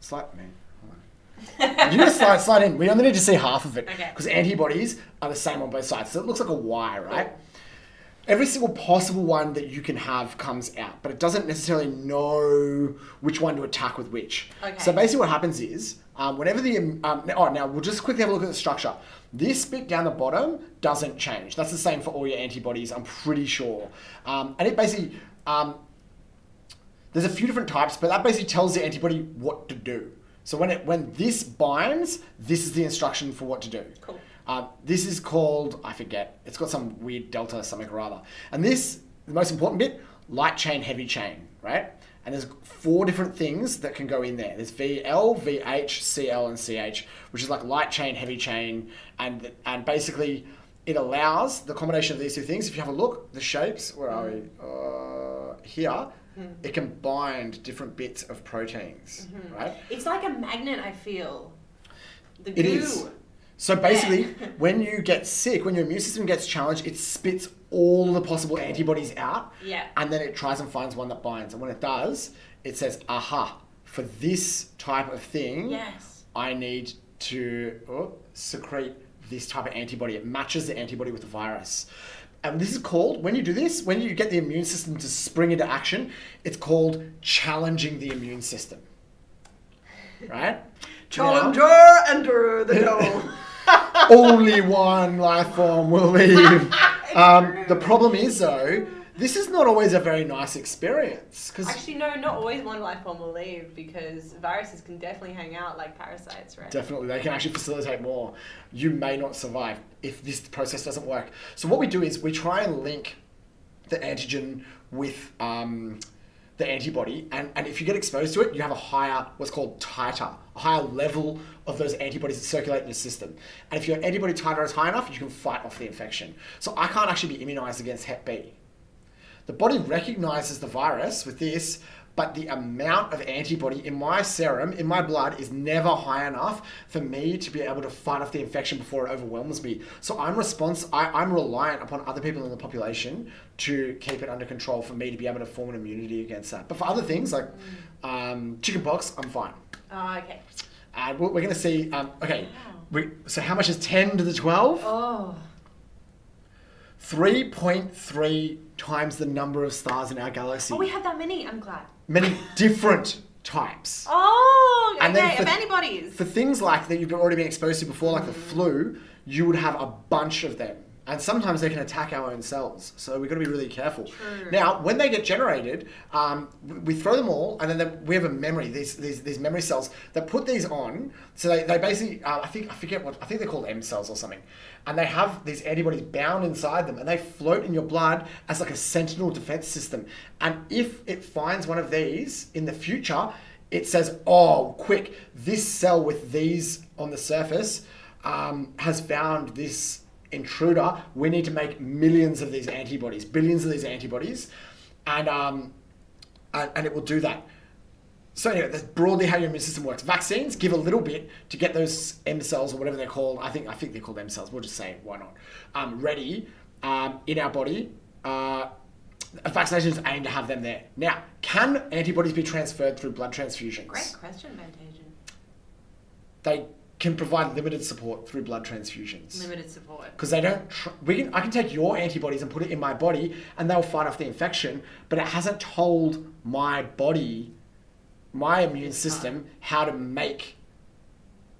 S1: Slide, man. You just slide in. We only need to see half of it.
S2: Okay.
S1: Because antibodies are the same on both sides. So it looks like a Y, right? Every single possible one that you can have comes out, but it doesn't necessarily know which one to attack with which.
S2: Okay.
S1: So basically what happens is, whenever the... now we'll just quickly have a look at the structure. This bit down the bottom doesn't change. That's the same for all your antibodies, I'm pretty sure. And it basically... there's a few different types, but that basically tells the antibody what to do. So when this binds, this is the instruction for what to do.
S2: Cool.
S1: This is called, I forget, it's got some weird delta something or other. And this, the most important bit, light chain, heavy chain, right? And there's 4 different things that can go in there. There's VL, VH, CL, and CH, which is like light chain, heavy chain, and basically it allows the combination of these 2 things. If you have a look, the shapes, where are we? Here, it can bind different bits of proteins, right?
S2: It's like a magnet, I feel. The goo.
S1: It is. So basically, when you get sick, when your immune system gets challenged, it spits all the possible antibodies out, and then it tries and finds one that binds. And when it does, it says, aha, for this type of thing, I need to secrete this type of antibody. It matches the antibody with the virus. And this is called, when you do this, when you get the immune system to spring into action, it's called challenging the immune system. Right?
S2: Challenger, enter the dome.
S1: Only one life form will leave. The problem is, though, this is not always a very nice experience.
S2: Actually, no, not always one life form will leave, because viruses can definitely hang out like parasites, right?
S1: Definitely. They can actually facilitate more. You may not survive if this process doesn't work. So what we do is we try and link the antigen with the antibody, and if you get exposed to it, you have a higher, what's called titer, a higher level of those antibodies that circulate in your system. And if your antibody titer is high enough, you can fight off the infection. So I can't actually be immunized against Hep B. The body recognizes the virus with this, but the amount of antibody in my serum, in my blood, is never high enough for me to be able to fight off the infection before it overwhelms me. So I'm reliant upon other people in the population to keep it under control for me to be able to form an immunity against that. But for other things like chickenpox, I'm fine.
S2: Oh, okay.
S1: And we're going to see, so how much is 10 to the 12?
S2: Oh.
S1: 3.3 times the number of stars in our galaxy.
S2: Oh, we have that many, I'm glad.
S1: Many different types.
S2: Oh, okay,
S1: and then
S2: of antibodies.
S1: For things like that you've already been exposed to before, like the flu, you would have a bunch of them. And sometimes they can attack our own cells. So we've got to be really careful.
S2: True.
S1: Now, when they get generated, we throw them all, and then we have a memory, these memory cells that put these on. So they basically, I think they're called M cells or something. And they have these antibodies bound inside them, and they float in your blood as like a sentinel defense system. And if it finds one of these in the future, it says, oh, quick, this cell with these on the surface has found this intruder. We need to make millions of these antibodies, billions of these antibodies, and it will do that. So anyway, that's broadly how your immune system works. Vaccines give a little bit to get those M cells or whatever they're called. I think they're called M cells. We'll just say why not? Ready in our body. Vaccinations aim to have them there. Now, can antibodies be transferred through blood transfusions?
S2: Great question, Vantagen.
S1: They can provide limited support through blood transfusions.
S2: Limited support.
S1: Because they don't. I can take your antibodies and put it in my body, and they'll fight off the infection. But it hasn't told my body, my immune system, how to make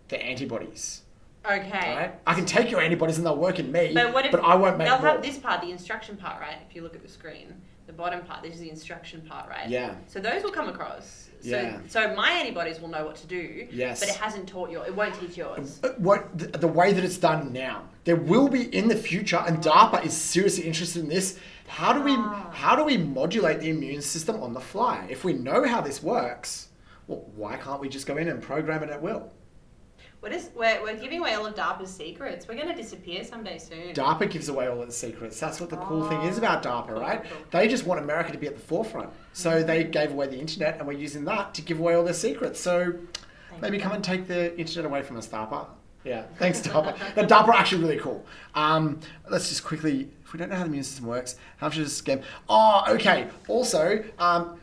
S1: the antibodies.
S2: Okay.
S1: Right? I can take your antibodies and they'll work in me,
S2: but
S1: I won't make
S2: they'll
S1: more.
S2: have this part, the instruction part, right? If you look at the screen, the bottom part, this is the instruction part, right?
S1: Yeah.
S2: So those will come across. So,
S1: yeah.
S2: So my antibodies will know what to do.
S1: Yes.
S2: But it hasn't taught yours. It won't teach yours.
S1: The way that it's done now, there will be in the future, and DARPA is seriously interested in this. How do we modulate the immune system on the fly? If we know how this works, well, why can't we just go in and program it at will?
S2: We're giving away all of DARPA's secrets. We're going to disappear someday soon.
S1: DARPA gives away all its secrets. That's what the cool thing is about DARPA, right? Cool. They just want America to be at the forefront. So they gave away the internet, and we're using that to give away all their secrets. So maybe come and take the internet away from us, DARPA. Yeah, thanks, DARPA. But DARPA are actually really cool. Let's just quickly, if we don't know how the immune system works, how much is a scam? Oh, okay. Also,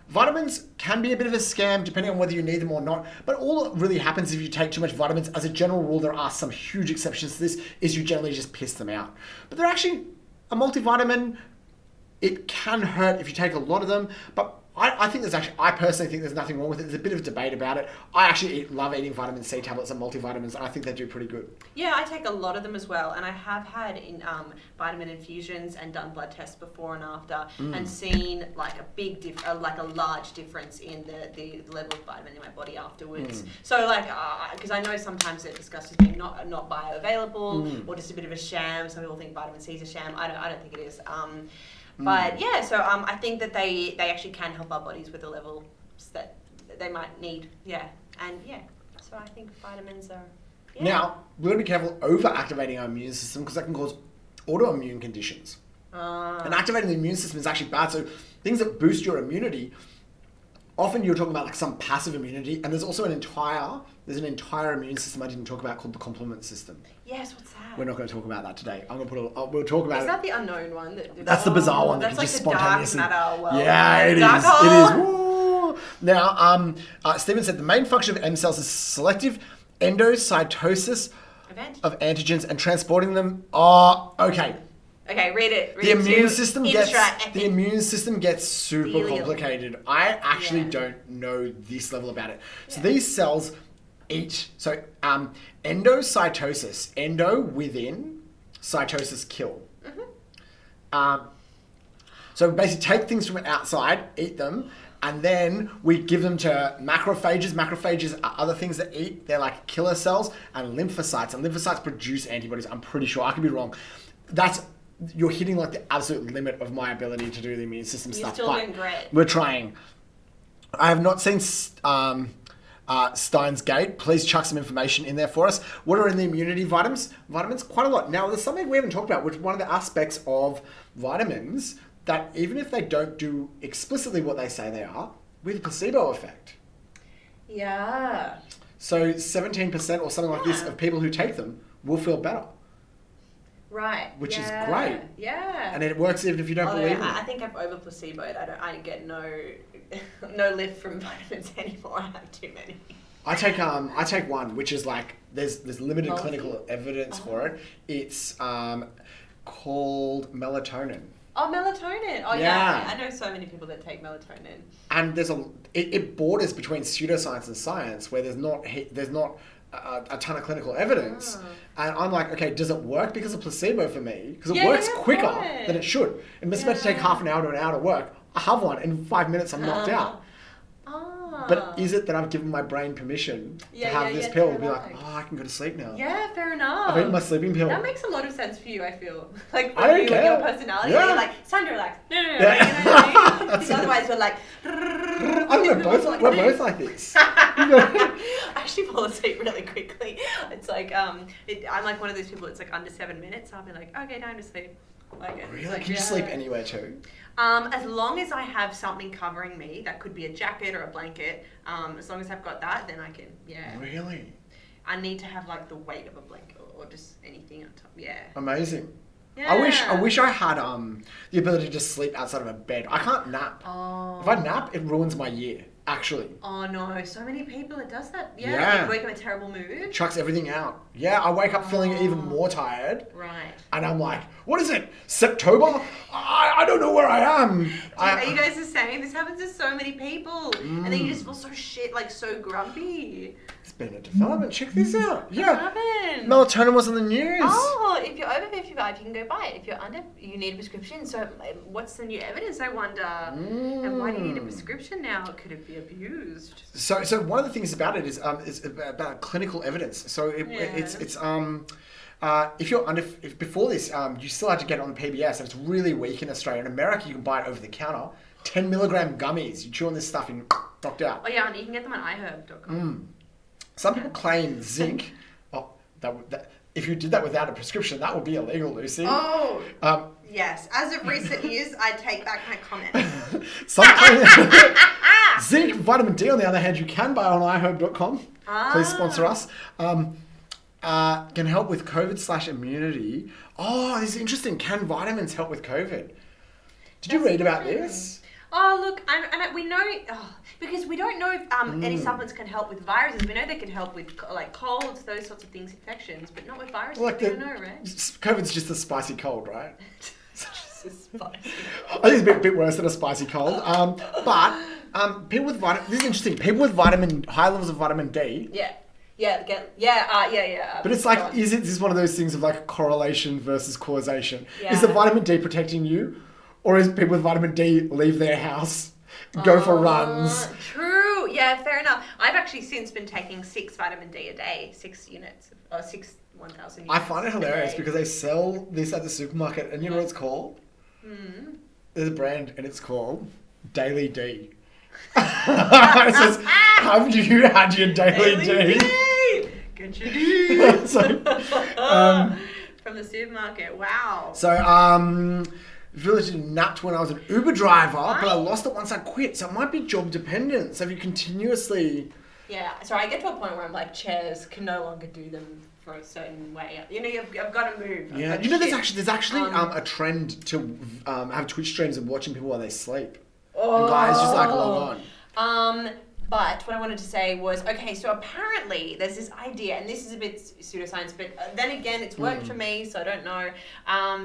S1: vitamins can be a bit of a scam depending on whether you need them or not. But all that really happens if you take too much vitamins, as a general rule, there are some huge exceptions to this, is you generally just piss them out. But they're actually a multivitamin. It can hurt if you take a lot of them, but I personally think there's nothing wrong with it. There's a bit of debate about it. I actually love eating vitamin C tablets and multivitamins, and I think they do pretty good.
S2: Yeah, I take a lot of them as well, and I have had vitamin infusions and done blood tests before and after, and seen like a large difference in the level of vitamin in my body afterwards. So because I know sometimes they're discussed as being not bioavailable or just a bit of a sham. Some people think vitamin C is a sham. I don't think it is. But yeah, so I think that they actually can help our bodies with the levels that they might need. Yeah, and yeah, so I think vitamins are. Yeah.
S1: Now we're going to be careful over-activating our immune system because that can cause autoimmune conditions. And activating the immune system is actually bad. So things that boost your immunity, often you're talking about like some passive immunity, and there's also an entire immune system I didn't talk about called the complement system.
S2: Yes, what's that?
S1: We're not going to talk about that today. We'll talk about it.
S2: Is that the unknown one?
S1: That's the bizarre one that can
S2: like
S1: just spontaneously.
S2: Dark matter world.
S1: Yeah, it is. It is. Woo. Now, Stephen said the main function of M cells is selective endocytosis of antigens and transporting them. Oh, okay.
S2: Okay, read it.
S1: The immune system gets super complicated. I actually don't know this level about it. So these cells eat. So endocytosis, endo within, cytosis kill. So basically take things from outside, eat them, and then we give them to macrophages. Macrophages are other things that eat. They're like killer cells, and lymphocytes. And lymphocytes produce antibodies. I'm pretty sure. I could be wrong. You're hitting like the absolute limit of my ability to do the immune system stuff.
S2: You're still doing great.
S1: We're trying. I have not seen Steins Gate. Please chuck some information in there for us. What are in the immunity vitamins? Quite a lot. Now, there's something we haven't talked about, which one of the aspects of vitamins that even if they don't do explicitly what they say they are, with placebo effect.
S2: Yeah.
S1: So 17% or something like this of people who take them will feel better.
S2: Right.
S1: Which is great.
S2: Yeah.
S1: And it works even if you don't believe it.
S2: I think I've over placeboed. I get no lift from vitamins anymore. I have too many.
S1: I take one, which is like there's limited clinical evidence for it. It's called melatonin.
S2: Oh, melatonin. Oh, yeah. I know so many people that take melatonin.
S1: And it borders between pseudoscience and science, where there's not a ton of clinical evidence. And I'm like, okay, does it work because of placebo for me? Because it works quicker than it should. It's meant to take half an hour to an hour to work. I have one. In 5 minutes, I'm knocked out. But is it that I've given my brain permission to have this pill? Be like, oh, I can go to sleep now.
S2: Yeah, fair enough.
S1: I've eaten my sleeping pill.
S2: That makes a lot of sense for you, I feel. Like,
S1: for you
S2: and your personality.
S1: Yeah.
S2: You're like, it's time to relax. No. You know what I mean? Because otherwise you're like...
S1: We're both like this.
S2: I actually fall asleep really quickly. It's like, I'm like one of those people, it's like under 7 minutes. I'll be like, okay, time to sleep. Like,
S1: really? Like, can you sleep anywhere too?
S2: As long as I have something covering me, that could be a jacket or a blanket. As long as I've got that, then I can. Yeah.
S1: Really?
S2: I need to have like the weight of a blanket or just anything on top. Yeah.
S1: Amazing.
S2: Yeah.
S1: I wish I had the ability to just sleep outside of a bed. I can't nap.
S2: Oh.
S1: If I nap, it ruins my year. Actually.
S2: Oh no! So many people it does that. Yeah. You wake up in a terrible mood.
S1: Chucks everything out. Yeah, I wake up feeling even more tired.
S2: Right.
S1: And I'm like, what is it? September? I don't know where I am.
S2: Are you guys the same? This happens to so many people, and then you just feel so so grumpy.
S1: It's been a development. Check this out.
S2: What happened?
S1: Melatonin was on the news.
S2: Oh, if you're over 55, you can go buy it. If you're under, you need a prescription. So, what's the new evidence? I wonder. And why do you need a prescription now? Could it be abused?
S1: So one of the things about it is about clinical evidence. So it's if before this you still had to get it on the PBS, and it's really weak in Australia. In America, you can buy it over the counter. 10 milligram gummies. You chew on this stuff and knocked out.
S2: Oh yeah, and you can get them on iHerb.com.
S1: Some people claim zinc. Oh, that if you did that without a prescription, that would be illegal, Lucy.
S2: Oh. Yes. As of recent years, I take back my comment.
S1: Some claim zinc, vitamin D, on the other hand, you can buy on iHerb.com. Please sponsor us. Can help with COVID/immunity. Oh, this is interesting. Can vitamins help with COVID? Did you read about this?
S2: Oh, look, we know, because we don't know if any supplements can help with viruses. We know they can help with like colds, those sorts of things, infections, but not with viruses. Well, we don't know, right?
S1: COVID's just a spicy cold, right?
S2: Just a spicy
S1: cold. I think it's a bit worse than a spicy cold. But people with this is interesting. People with high levels of vitamin D.
S2: Yeah.
S1: But it's like, is this one of those things of like correlation versus causation?
S2: Yeah.
S1: Is the vitamin D protecting you? Or is people with vitamin D leave their house, go for runs?
S2: True. Yeah, fair enough. I've actually since been taking 6 vitamin D a day, 6 units, or 1,000 units.
S1: I find it hilarious because they sell this at the supermarket, and you know what it's called? There's a brand, and it's called Daily D. It says, have you had your Daily D?
S2: Get your D. From the supermarket. Wow.
S1: So, Village napped when I was an Uber driver, but I lost it once I quit. So it might be job dependent. So if you continuously...
S2: Yeah, so I get to a point where I'm like, chairs can no longer do them for a certain way. You know, I've got to move.
S1: Yeah, you know, there's actually a trend to have Twitch streams of watching people while they sleep. And guys just like log
S2: on. But what I wanted to say was, okay, so apparently there's this idea, and this is a bit pseudoscience, but then again, it's worked for me, so I don't know.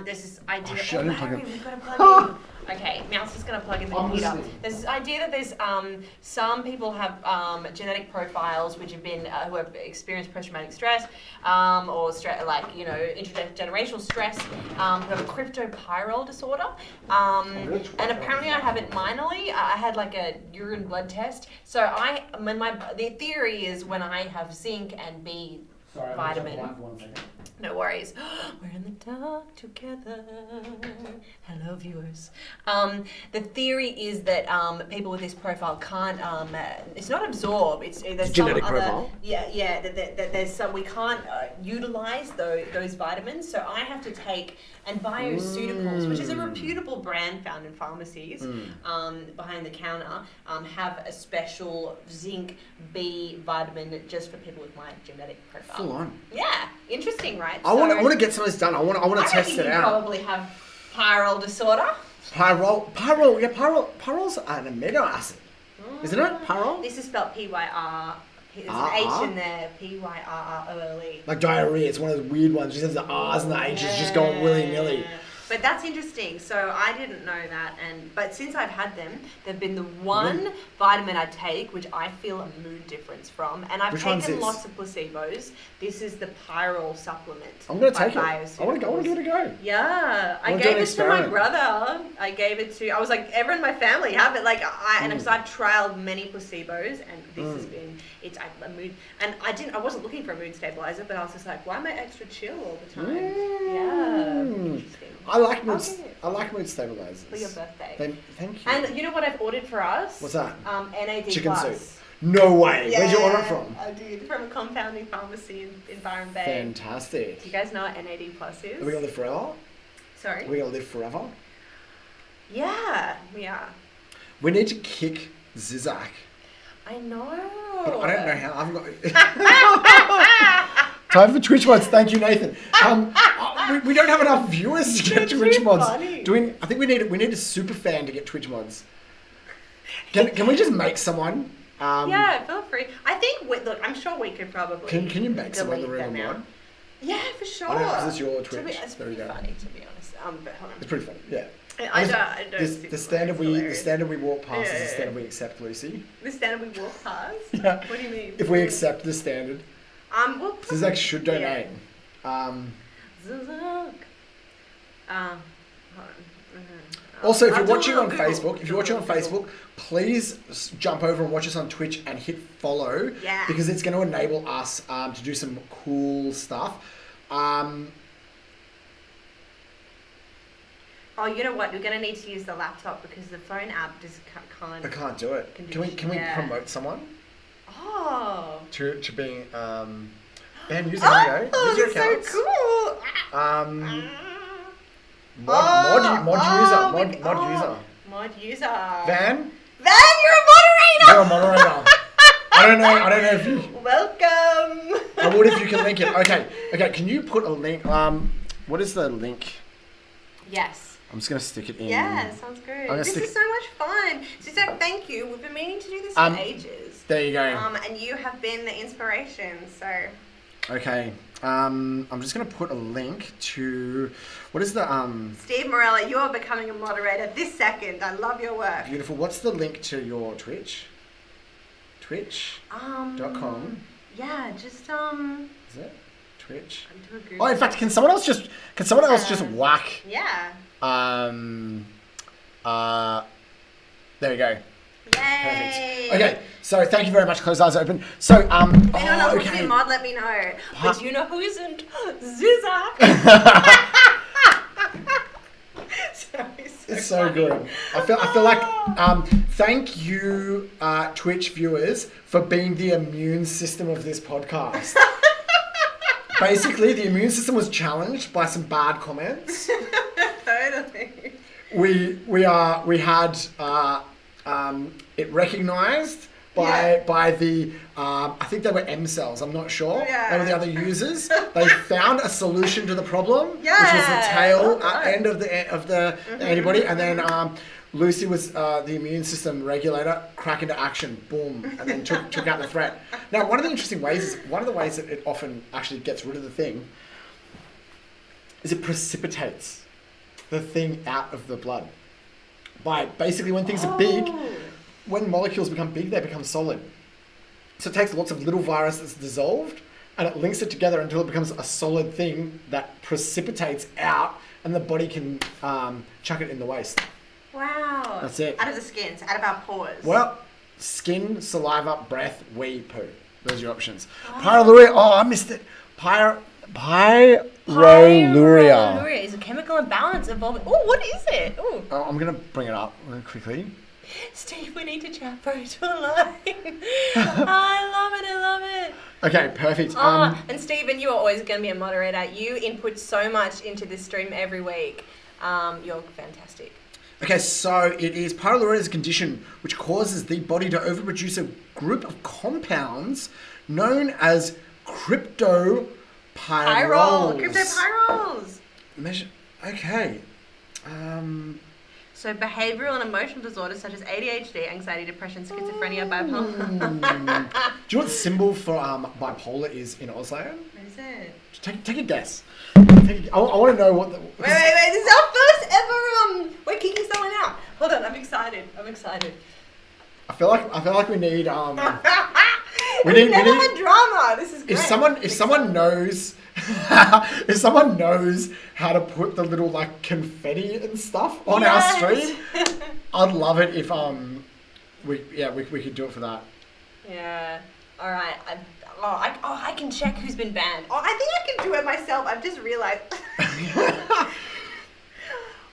S2: There's this idea. We've got to plug in. Okay, Mouse is going to plug in the computer. There's this idea that there's some people have genetic profiles which have been who have experienced post-traumatic stress or intergenerational stress, who have a cryptopyrrole disorder, and apparently I have it minorly. I had like a urine blood test, so the theory is when I have zinc and B vitamin. No worries. We're in the dark together. Hello, viewers. The theory is that people with this profile can't. It's not absorb. There's
S1: genetic
S2: some
S1: profile.
S2: Yeah. That there's some we can't utilize those vitamins. So I have to take Bioceuticals, which is a reputable brand found in pharmacies, behind the counter, have a special zinc B vitamin just for people with my genetic profile.
S1: Full on.
S2: Yeah, interesting, right?
S1: I want to get some of this done. I want to test it out.
S2: You probably have pyrrole disorder.
S1: Pyrrole's an amino acid, isn't it? Pyrrole.
S2: This is spelled P-Y-R. There's an H in there. P-Y-R-R-O-L-E.
S1: Like diarrhea. It's one of those weird ones. Just has the R's and the H's just going willy-nilly.
S2: But that's interesting. So I didn't know that, but since I've had them, they've been the one vitamin I take which I feel a mood difference from, and I've taken lots of placebos. This is the Pyrrole supplement. I'm gonna take it. I want to give it a go. Yeah, I gave it to my brother. I was like, everyone in my family have it. Like because I've trialed many placebos, and this has been a mood. And I wasn't looking for a mood stabilizer, but I was just like, why am I extra chill all the time? Yeah, interesting. I like mood stabilizers. For your birthday. Thank you. And you know what I've ordered for us?
S1: What's that?
S2: NAD+.
S1: Chicken soup. No way. Yeah, where'd you order it from?
S2: I did. From a compounding pharmacy in Byron Bay.
S1: Fantastic.
S2: Do you guys know what NAD+ is?
S1: Are we going to live forever?
S2: Sorry?
S1: Are we going to live forever?
S2: Yeah, we are.
S1: We need to kick Zizak.
S2: I know.
S1: But I don't know how. I haven't got... Time for Twitch mods. Thank you, Nathan. We don't have enough viewers to get Twitch mods. I think we need a super fan to get Twitch mods. Can we just make someone?
S2: Yeah, feel free. I think look, I'm sure we could probably.
S1: Can you make someone the real mod?
S2: Yeah, for sure.
S1: I know, because it's your Twitch.
S2: It's pretty funny, to be honest. But hold on.
S1: It's pretty funny. Yeah.
S2: I don't
S1: the standard we walk past is the standard we accept, Lucy.
S2: The standard we walk past?
S1: Yeah.
S2: What do you mean?
S1: If we accept the standard. Zizak should donate.
S2: Zizak.
S1: Also, if you're watching on Facebook, please jump over and watch us on Twitch and hit follow.
S2: Yeah.
S1: Because it's going to enable us to do some cool stuff.
S2: Oh, you know what? We're going to need to use the laptop because the phone app just can't.
S1: I can't do it. Can we promote someone?
S2: Oh.
S1: To being Ben, use your accounts.
S2: So cool.
S1: Mod user. Van,
S2: you're a moderator.
S1: You're a moderator. I don't know if you.
S2: Welcome.
S1: I would if you can link it. Okay. Can you put a link? What is the link?
S2: Yes.
S1: I'm just gonna stick it in.
S2: Yeah, sounds good. This is so much fun. Zizak, thank you. We've been meaning to do this for ages.
S1: There you go.
S2: And you have been the inspiration. So.
S1: Okay. I'm just gonna put a link to what is the
S2: Steve Morella, you are becoming a moderator this second. I love your work.
S1: Beautiful. What's the link to your Twitch? Twitch.com.
S2: Yeah, just
S1: Is it? Twitch.
S2: Oh,
S1: in fact, can someone else just whack?
S2: Yeah.
S1: There you go.
S2: Yay.
S1: Perfect. Okay, so thank you very much. Close eyes open. So,
S2: if anyone else wants to be a mod, let me know. But you know who isn't? Zizak.
S1: It's so good. I feel like thank you, Twitch viewers, for being the immune system of this podcast. Basically, the immune system was challenged by some bad comments.
S2: Totally.
S1: We had it recognised by the I think they were M cells. I'm not sure.
S2: Yeah.
S1: They were the other users. They found a solution to the problem, which was the tail end of the antibody, and then Lucy was the immune system regulator. Crack into action, boom, and then took out the threat. Now, one of the ways that it often actually gets rid of the thing is it precipitates the thing out of the blood. By basically when things are big, when molecules become big, they become solid. So it takes lots of little virus that's dissolved and it links it together until it becomes a solid thing that precipitates out and the body can chuck it in the waste.
S2: Wow.
S1: That's it.
S2: Out of the skin, so out of our pores.
S1: Well, skin, saliva, breath, wee, poo. Those are your options. Pyroluria. Oh, I missed it. Pyroluria
S2: is a chemical imbalance involving. Oh, what is it? Ooh.
S1: Oh, I'm gonna bring it up quickly.
S2: Steve, we need to chat for it to align. I love it.
S1: Okay, perfect.
S2: And Stephen, you are always going to be a moderator. You input so much into this stream every week. You're fantastic.
S1: Okay, so it is pyroluria is a condition which causes the body to overproduce a group of compounds known as cryptopyroles.
S2: Cryptopyroles.
S1: Okay.
S2: So behavioural and emotional disorders such as ADHD, anxiety, depression, schizophrenia, bipolar.
S1: Do you know what the symbol for bipolar is in Auslan?
S2: What is it?
S1: Take a guess. I want to know what the...
S2: Wait, this is our first ever, we're kicking someone out. Hold on, I'm excited.
S1: I feel like we need,
S2: we never had drama. This is great.
S1: If someone knows... if someone knows how to put the little like confetti and stuff on our stream, I'd love it if we could do it for that.
S2: Yeah. All right. I can check who's been banned. Oh, I think I can do it myself. I've just realized.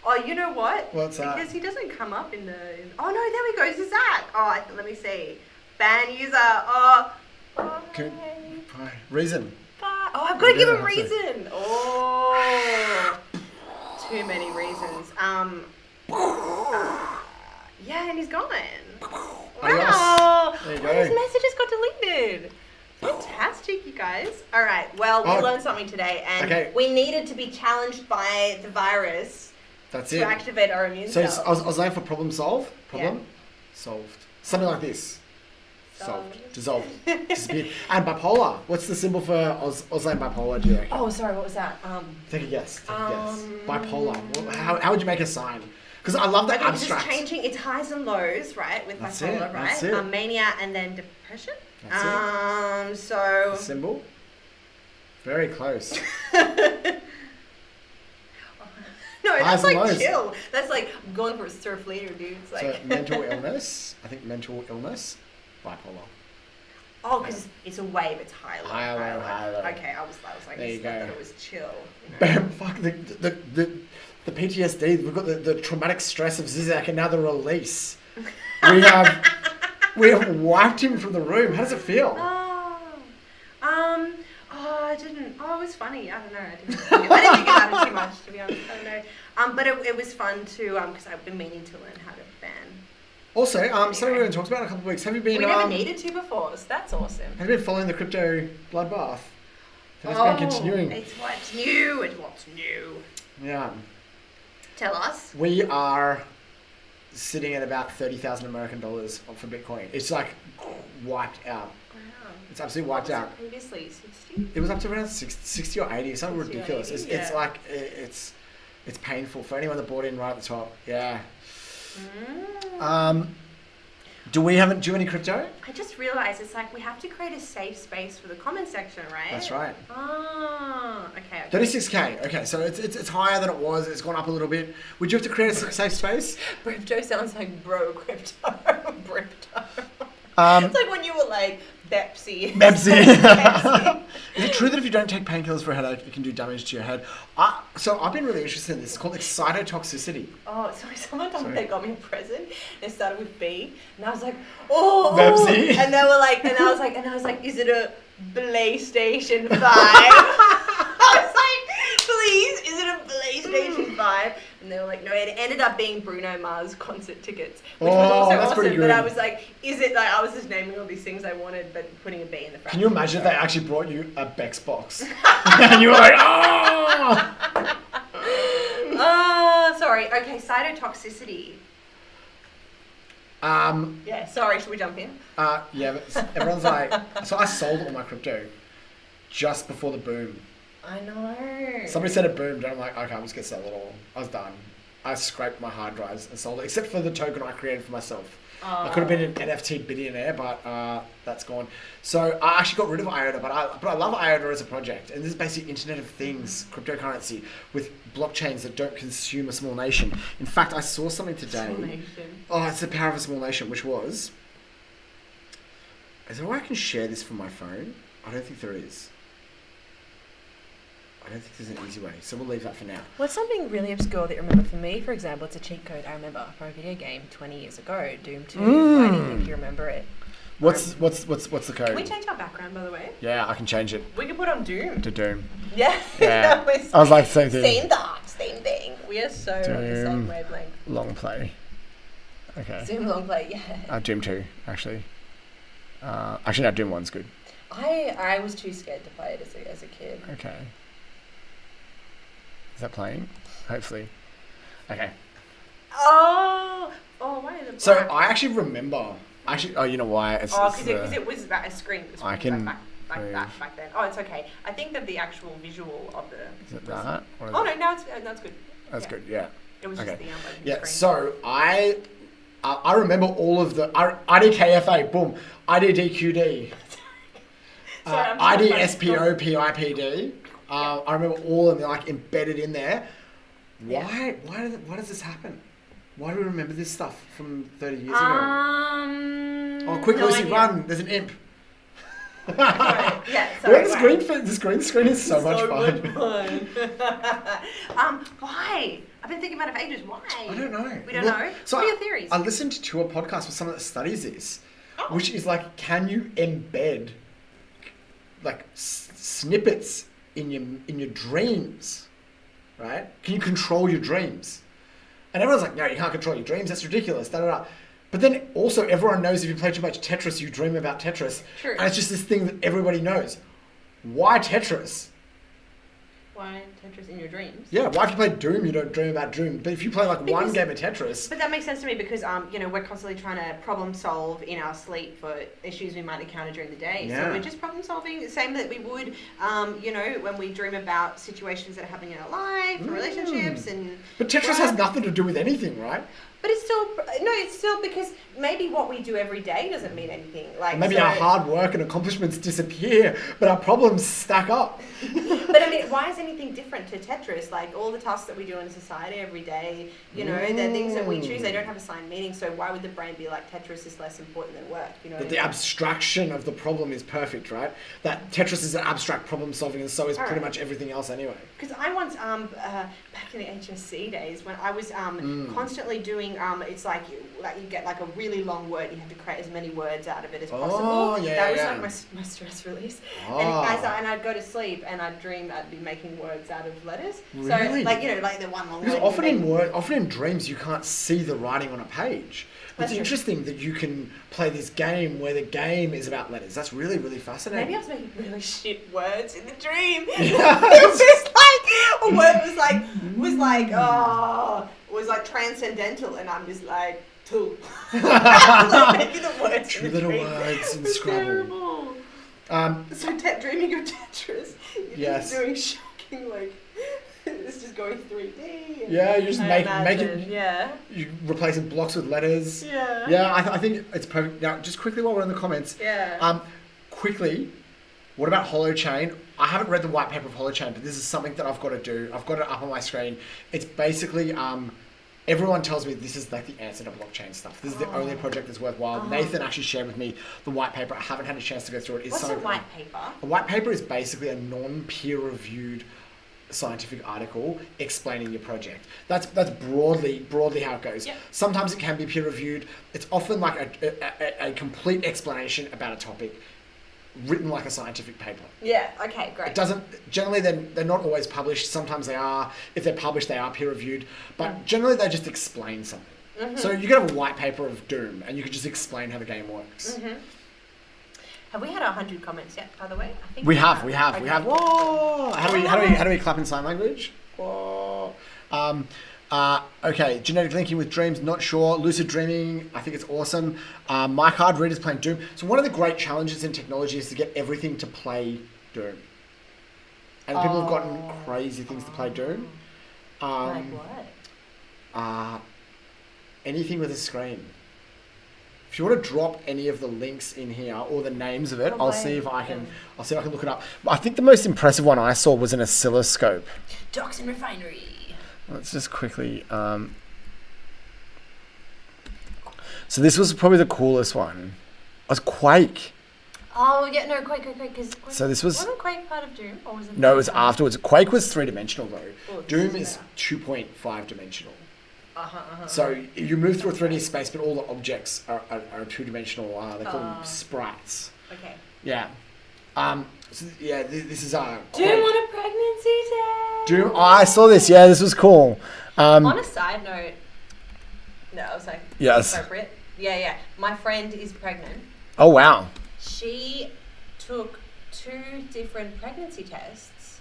S2: Oh, you know what?
S1: What's that?
S2: Because he doesn't come up in the. Oh no, there we go. This is Zach. Oh, let me see. Ban user. Oh.
S1: Reason.
S2: Oh, I've got to give a reason. Oh, too many reasons. Yeah, and he's gone. Wow.
S1: There you go.
S2: His messages got deleted. Fantastic, you guys. All right. Well, we learned something today, and we needed to be challenged by the virus. To activate our immune cells.
S1: So I was looking for problem solved. Something like this. Solved. Dissolved. Disappeared. And bipolar. What's the symbol for Auslan bipolar, do you reckon?
S2: Oh, sorry, what was that?
S1: Take a guess. Bipolar. How would you make a sign? Because I love that abstract.
S2: Just changing, it's highs and lows, right, with bipolar, right?
S1: That's it.
S2: Mania and then depression.
S1: That's it.
S2: So...
S1: The symbol? Very close.
S2: No, that's like chill. That's like going for a surf leader, dude. It's like...
S1: So mental illness. I think mental illness. Bipolar.
S2: Oh, because it's a wave. It's high low.
S1: High low.
S2: Okay, I was like,
S1: there you go.
S2: That it was chill.
S1: Bam! Fuck the PTSD. We've got the traumatic stress of Zizek, and now the release. We have wiped him from the room. How does it feel?
S2: I didn't. Oh, it was funny. I don't know. I didn't think about it too much, to be honest. I don't know. But it was fun too, because I've been meaning to learn how to ban.
S1: Also, something we're going to talk about in a couple of weeks. Have you been?
S2: We never needed to before, so that's awesome.
S1: Have you been following the crypto bloodbath? It's been continuing.
S2: It's what's new.
S1: Yeah.
S2: Tell us.
S1: We are sitting at about $30,000 American dollars for Bitcoin. It's like wiped out.
S2: Wow.
S1: It's absolutely wiped out.
S2: Previously 60.
S1: It was up to around 60 or 80. Something ridiculous. 80, it's like it's painful for anyone that bought in right at the top. Yeah. Do you have any crypto?
S2: I just realised it's like we have to create a safe space for the comment section, right?
S1: That's right.
S2: Okay.
S1: 36K. Okay, so it's higher than it was. It's gone up a little bit. Would you have to create a safe space?
S2: Crypto sounds like crypto. It's like when you were like Bepsy.
S1: Is it true that if you don't take painkillers for a headache, it can do damage to your head? So I've been really interested in this. It's called excitotoxicity.
S2: Oh, sorry. Someone told me they got me a present. It started with B, and I was like, oh.
S1: Bepsy.
S2: And they were like, and I was like, is it a PlayStation 5? I was like, please, is it a PlayStation 5? And they were like, no, it ended up being Bruno Mars concert tickets, which was also awesome. But I was like, is it like, I was just naming all these things I wanted, but putting a B in the front.
S1: Can you imagine if they actually brought you a Bex box? And you were like, oh!
S2: Sorry. Okay, cytotoxicity. Yeah, sorry, should we jump in?
S1: Yeah, but everyone's like, so I sold all my crypto just before the boom.
S2: I know.
S1: Somebody said it boomed, and I'm like, okay, I'm just gonna sell it all. I was done. I scraped my hard drives and sold it, except for the token I created for myself. I could have been an NFT billionaire, but that's gone. So I actually got rid of IOTA, but I love IOTA as a project. And this is basically Internet of Things, cryptocurrency, with blockchains that don't consume a small nation. In fact, I saw something today.
S2: Small nation.
S1: Oh, it's the power of a small nation, which was Is there a way I can share this from my phone? I don't think there is. I don't think there's an easy way, so we'll leave that for now.
S2: What's something really obscure that you remember for me? For example, it's a cheat code I remember for a video game 20 years ago, Doom 2. Why do you think you remember it?
S1: What's the code?
S2: Can we change our background, by the way?
S1: Yeah, I can change it.
S2: We can put on Doom.
S1: To Doom.
S2: Yeah.
S1: Yeah. I was like, same thing.
S2: Same thought, same thing. We are so on the same wavelength.
S1: Long play. Okay.
S2: Doom long play, yeah.
S1: Doom 2, actually. Actually, no, Doom 1's good.
S2: I was too scared to play it as a kid.
S1: Okay. Is that playing? Hopefully. Okay.
S2: Oh, why is it?
S1: So I actually remember. You know why?
S2: Because it was a screen.
S1: I can.
S2: Back then. Oh, it's okay. I think that the actual visual of the.
S1: Is it that?
S2: Oh no, now it's good.
S1: That's good. Yeah.
S2: It was just the
S1: yeah.
S2: Screen.
S1: So I remember all of the IDKFA, boom, IDDQD, IDSPOPIPD. I remember all of them like embedded in there. Why does this happen? Why do we remember this stuff from 30 years ago? Oh, quick, Lucy, run! There's an imp. This green screen is so much fun.
S2: Why? I've been thinking about it for ages. Why?
S1: I don't know.
S2: We don't know.
S1: So
S2: what are your theories?
S1: I listened to a podcast with someone that studies this, which is like, can you embed like snippets in your dreams, right? Can you control your dreams? And everyone's like, no, you can't control your dreams. That's ridiculous. Da, da, da. But then also everyone knows if you play too much Tetris, you dream about Tetris.
S2: True.
S1: And it's just this thing that everybody knows. Why Tetris?
S2: Why Tetris in your dreams?
S1: Yeah, why if you play Doom, you don't dream about Doom. But if you play one game of Tetris...
S2: But that makes sense to me because, we're constantly trying to problem solve in our sleep for issues we might encounter during the day.
S1: Yeah.
S2: So we're just problem solving, the same that we would, when we dream about situations that are happening in our life, relationships and...
S1: But Tetris has nothing to do with anything, right?
S2: But it's still because maybe what we do every day doesn't mean anything. Like
S1: maybe our hard work and accomplishments disappear, but our problems stack up.
S2: But I mean, why is anything different to Tetris? Like all the tasks that we do in society every day, they're things that we choose. They don't have assigned meaning. So why would the brain be like Tetris is less important than work?
S1: But the abstraction of the problem is perfect, right? That Tetris is an abstract problem solving, and so is pretty much everything else anyway.
S2: Because I once back in the HSC days when I was constantly doing it's like you get like a really long word, you have to create as many words out of it as possible. That was like my stress release. And I'd go to sleep and I'd dream I'd be making words out of letters.
S1: Really?
S2: So like the one long word.
S1: Because often in dreams you can't see the writing on a page. It's interesting that you can play this game where the game is about letters. That's really, really fascinating.
S2: Maybe I was making really shit words in the dream.
S1: Yeah.
S2: It was just like a word was like transcendental, and I'm just like tool. Making the words.
S1: True little words in Scrabble.
S2: Terrible. So dreaming of Tetris. You're just doing shocking it's just going 3D.
S1: Yeah, you just make it.
S2: Yeah.
S1: You're replacing blocks with letters.
S2: Yeah.
S1: Yeah, I think it's perfect. Now, just quickly while we're in the comments.
S2: Yeah.
S1: Quickly, what about Holochain? I haven't read the white paper of Holochain, but this is something that I've got to do. I've got it up on my screen. It's basically everyone tells me this is like the answer to blockchain stuff. This is the only project that's worthwhile. Nathan actually shared with me the white paper. I haven't had a chance to go through it.
S2: What's a white paper?
S1: A white paper is basically a non-peer-reviewed scientific article explaining your project. That's broadly how it goes. Yep. Sometimes it can be peer-reviewed. It's often like a complete explanation about a topic written like a scientific paper.
S2: Yeah, okay, great.
S1: It doesn't, generally they're not always published. Sometimes they are. If they're published, they are peer-reviewed. But generally they just explain something. So you could have a white paper of Doom and you could just explain how the game works.
S2: Have we had 100 comments yet, by the way? I think
S1: we have. Whoa! How do we clap in sign language? Whoa! Okay, genetic linking with dreams, not sure. Lucid dreaming, I think it's awesome. My card reader's playing Doom. So one of the great challenges in technology is to get everything to play Doom. And people have gotten crazy things to play Doom.
S2: Like what?
S1: Anything with a screen. If you want to drop any of the links in here or the names of it, I'll see if I can look it up. I think the most impressive one I saw was an oscilloscope.
S2: Docks and refinery.
S1: Let's just quickly. So this was probably the coolest one. It was Quake.
S2: Oh, yeah, no, Quake.
S1: So this was...
S2: Wasn't Quake part of Doom? Or was it
S1: no, it was afterwards. Quake was 3-dimensional, though.
S2: Oh,
S1: Doom is 2.5-dimensional. So you move through a 3D space, but all the objects are 2-dimensional. They call them sprites.
S2: Okay.
S1: Yeah. This is...
S2: Doom on a pregnancy test!
S1: Doom... Oh, I saw this. Yeah, this was cool.
S2: On a side note... No, I was like...
S1: Yes.
S2: Appropriate. Yeah. My friend is pregnant.
S1: Oh, wow.
S2: She took 2 different pregnancy tests,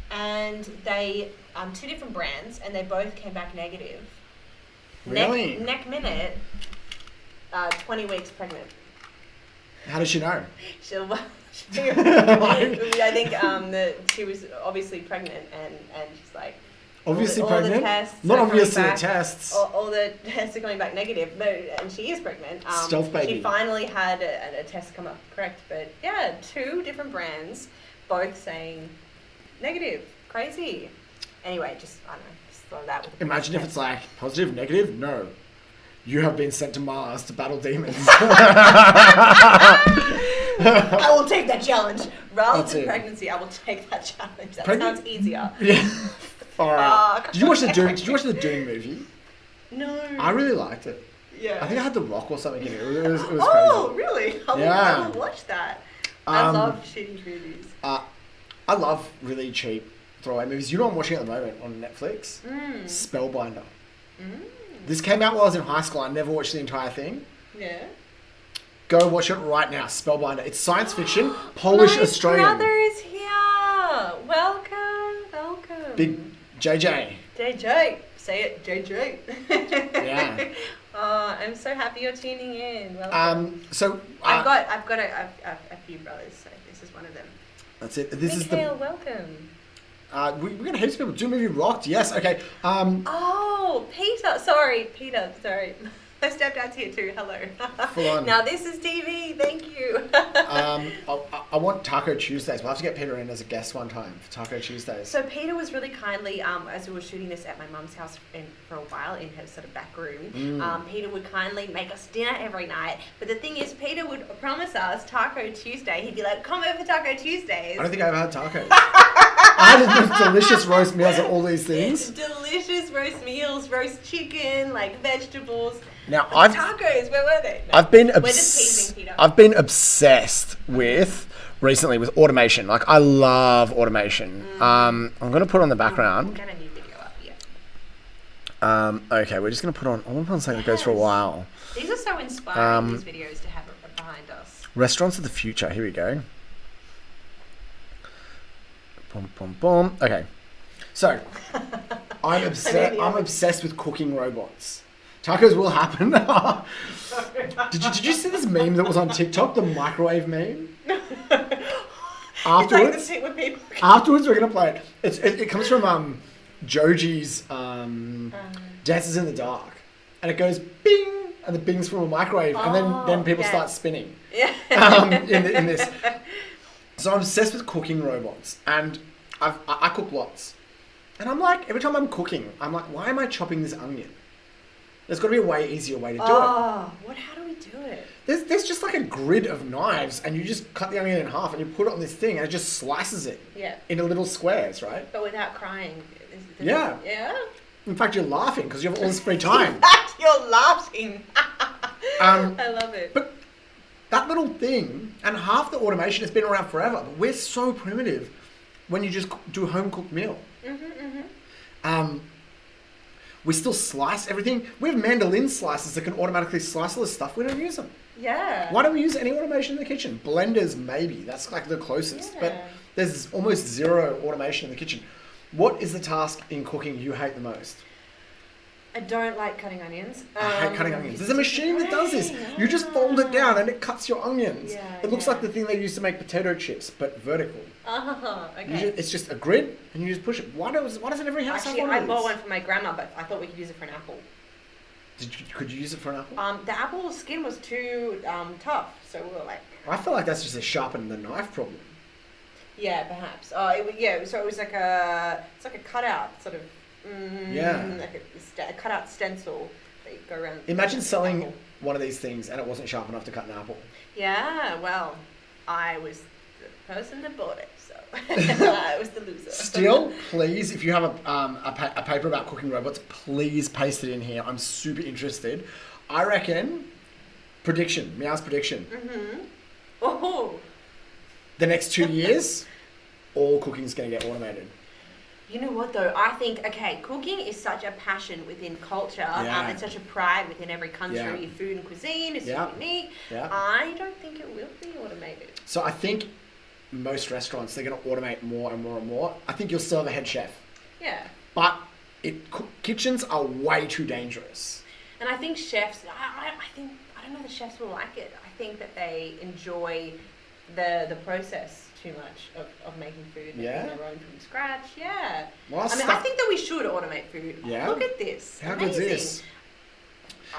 S2: and they 2 different brands, and they both came back negative.
S1: Really?
S2: Neck minute, 20 weeks pregnant.
S1: How does she know?
S2: I think that she was obviously pregnant, and she's like.
S1: Obviously
S2: all
S1: pregnant?
S2: The tests
S1: not obviously
S2: back,
S1: the tests.
S2: All the tests are coming back negative, and she is pregnant.
S1: Stealth baby.
S2: She finally had a test come up correct, but yeah, 2 different brands, both saying negative. Crazy. Anyway, just, I don't know, just throw that with
S1: Imagine if it's like, positive, negative? No. You have been sent to Mars to battle demons.
S2: I will take that challenge. Rather than pregnancy, I will take that challenge. That sounds easier.
S1: Yeah. Did you watch the Doom movie?
S2: No.
S1: I really liked it.
S2: Yeah.
S1: I think I had The Rock or something in it. It was crazy.
S2: Oh, really? I will watch that. I love shitty movies.
S1: I love really cheap throwaway movies. You know what I'm watching at the moment on Netflix? Spellbinder. This came out while I was in high school. I never watched the entire thing.
S2: Yeah.
S1: Go watch it right now. Spellbinder. It's science fiction. Polish Australian.
S2: My brother is here. Welcome.
S1: Big JJ.
S2: JJ. Say it, JJ.
S1: Yeah.
S2: I'm so happy you're tuning in. Welcome. I've got a few brothers, so this is one of them.
S1: That's it. This is the.
S2: Welcome.
S1: We got heaps of people. Doom movie rocked. Yes. Okay.
S2: Oh, Peter. Sorry. My stepdad's here too. Hello.
S1: Full on.
S2: Now this is TV. Thank you.
S1: I want Taco Tuesdays. We'll have to get Peter in as a guest one time for Taco Tuesdays.
S2: So Peter was really kindly, as we were shooting this at my mum's house for a while in her sort of back room, Peter would kindly make us dinner every night. But the thing is, Peter would promise us Taco Tuesday. He'd be like, come over for Taco Tuesdays.
S1: I don't think I ever had tacos. I had the most delicious roast meals and all these things.
S2: Delicious roast meals, roast chicken, like vegetables.
S1: Now
S2: tacos, where were they? No.
S1: I've been obsessed with recently with automation. Like I love automation. I'm gonna put on the background.
S2: We'll get a new video up, yeah.
S1: Okay, we're just gonna put on. I want to put on something that goes for a while.
S2: These are so inspiring. These videos to have behind us.
S1: Restaurants of the future. Here we go. Boom, boom, boom. Okay, so I'm obsessed with cooking robots. Tacos will happen. Did you see this meme that was on TikTok? The microwave meme. Afterwards, we're gonna play it. It comes from Joji's Dances in the Dark, and it goes bing, and the bing's from a microwave, and then people start spinning.
S2: Yeah.
S1: In this, so I'm obsessed with cooking robots, and I cook lots, and I'm like every time I'm cooking, I'm like, why am I chopping this onion? There's got to be a way easier way to do it.
S2: How do we do it?
S1: There's just like a grid of knives, and you just cut the onion in half, and you put it on this thing, and it just slices it into little squares, right?
S2: But without crying.
S1: Yeah.
S2: Yeah?
S1: In fact, you're laughing because you have all this free time.
S2: In fact, you're laughing. I love it.
S1: But that little thing, and half the automation has been around forever, but we're so primitive when you just do a home-cooked meal. We still slice everything. We have mandolin slicers that can automatically slice all this stuff. We don't use them.
S2: Yeah.
S1: Why don't we use any automation in the kitchen? Blenders, maybe. That's like the closest. Yeah. But there's almost zero automation in the kitchen. What is the task in cooking you hate the most?
S2: I don't like cutting onions.
S1: I hate cutting onions. There's a machine that does this. You just fold it down and it cuts your onions.
S2: Yeah,
S1: it looks like the thing they used to make potato chips, but vertical.
S2: Okay.
S1: It's just a grid, and you just push it. Why doesn't every house have one of these?
S2: I bought one for my grandma, but I thought we could use it for an apple.
S1: Could you use it for an apple?
S2: The apple skin was too tough, so we were like...
S1: I feel like that's just a sharpen the knife problem.
S2: Yeah, perhaps. So it was like a cutout sort of... like a cutout stencil that you go around.
S1: Imagine selling one of these things and it wasn't sharp enough to cut an apple.
S2: Yeah, well... I was the person that bought it, so I was the loser.
S1: Still, please, if you have a paper about cooking robots, please paste it in here. I'm super interested. I reckon, Meow's prediction.
S2: Mm-hmm. Oh.
S1: The next 2 years, all cooking's going to get automated.
S2: You know what though? I think, cooking is such a passion within culture.
S1: Yeah.
S2: It's such a pride within every country.
S1: Yeah.
S2: Food and cuisine is
S1: Yeah.
S2: unique.
S1: Yeah.
S2: I don't think it will be automated.
S1: So I think most restaurants, they're going to automate more and more and more. I think you'll still have a head chef.
S2: Yeah.
S1: But kitchens are way too dangerous.
S2: And I think chefs, I don't know the chefs will like it. I think that they enjoy the process too much of making food, making their own from scratch. Yeah.
S1: Well,
S2: I think that we should automate food.
S1: Yeah.
S2: Look at this.
S1: How good is this?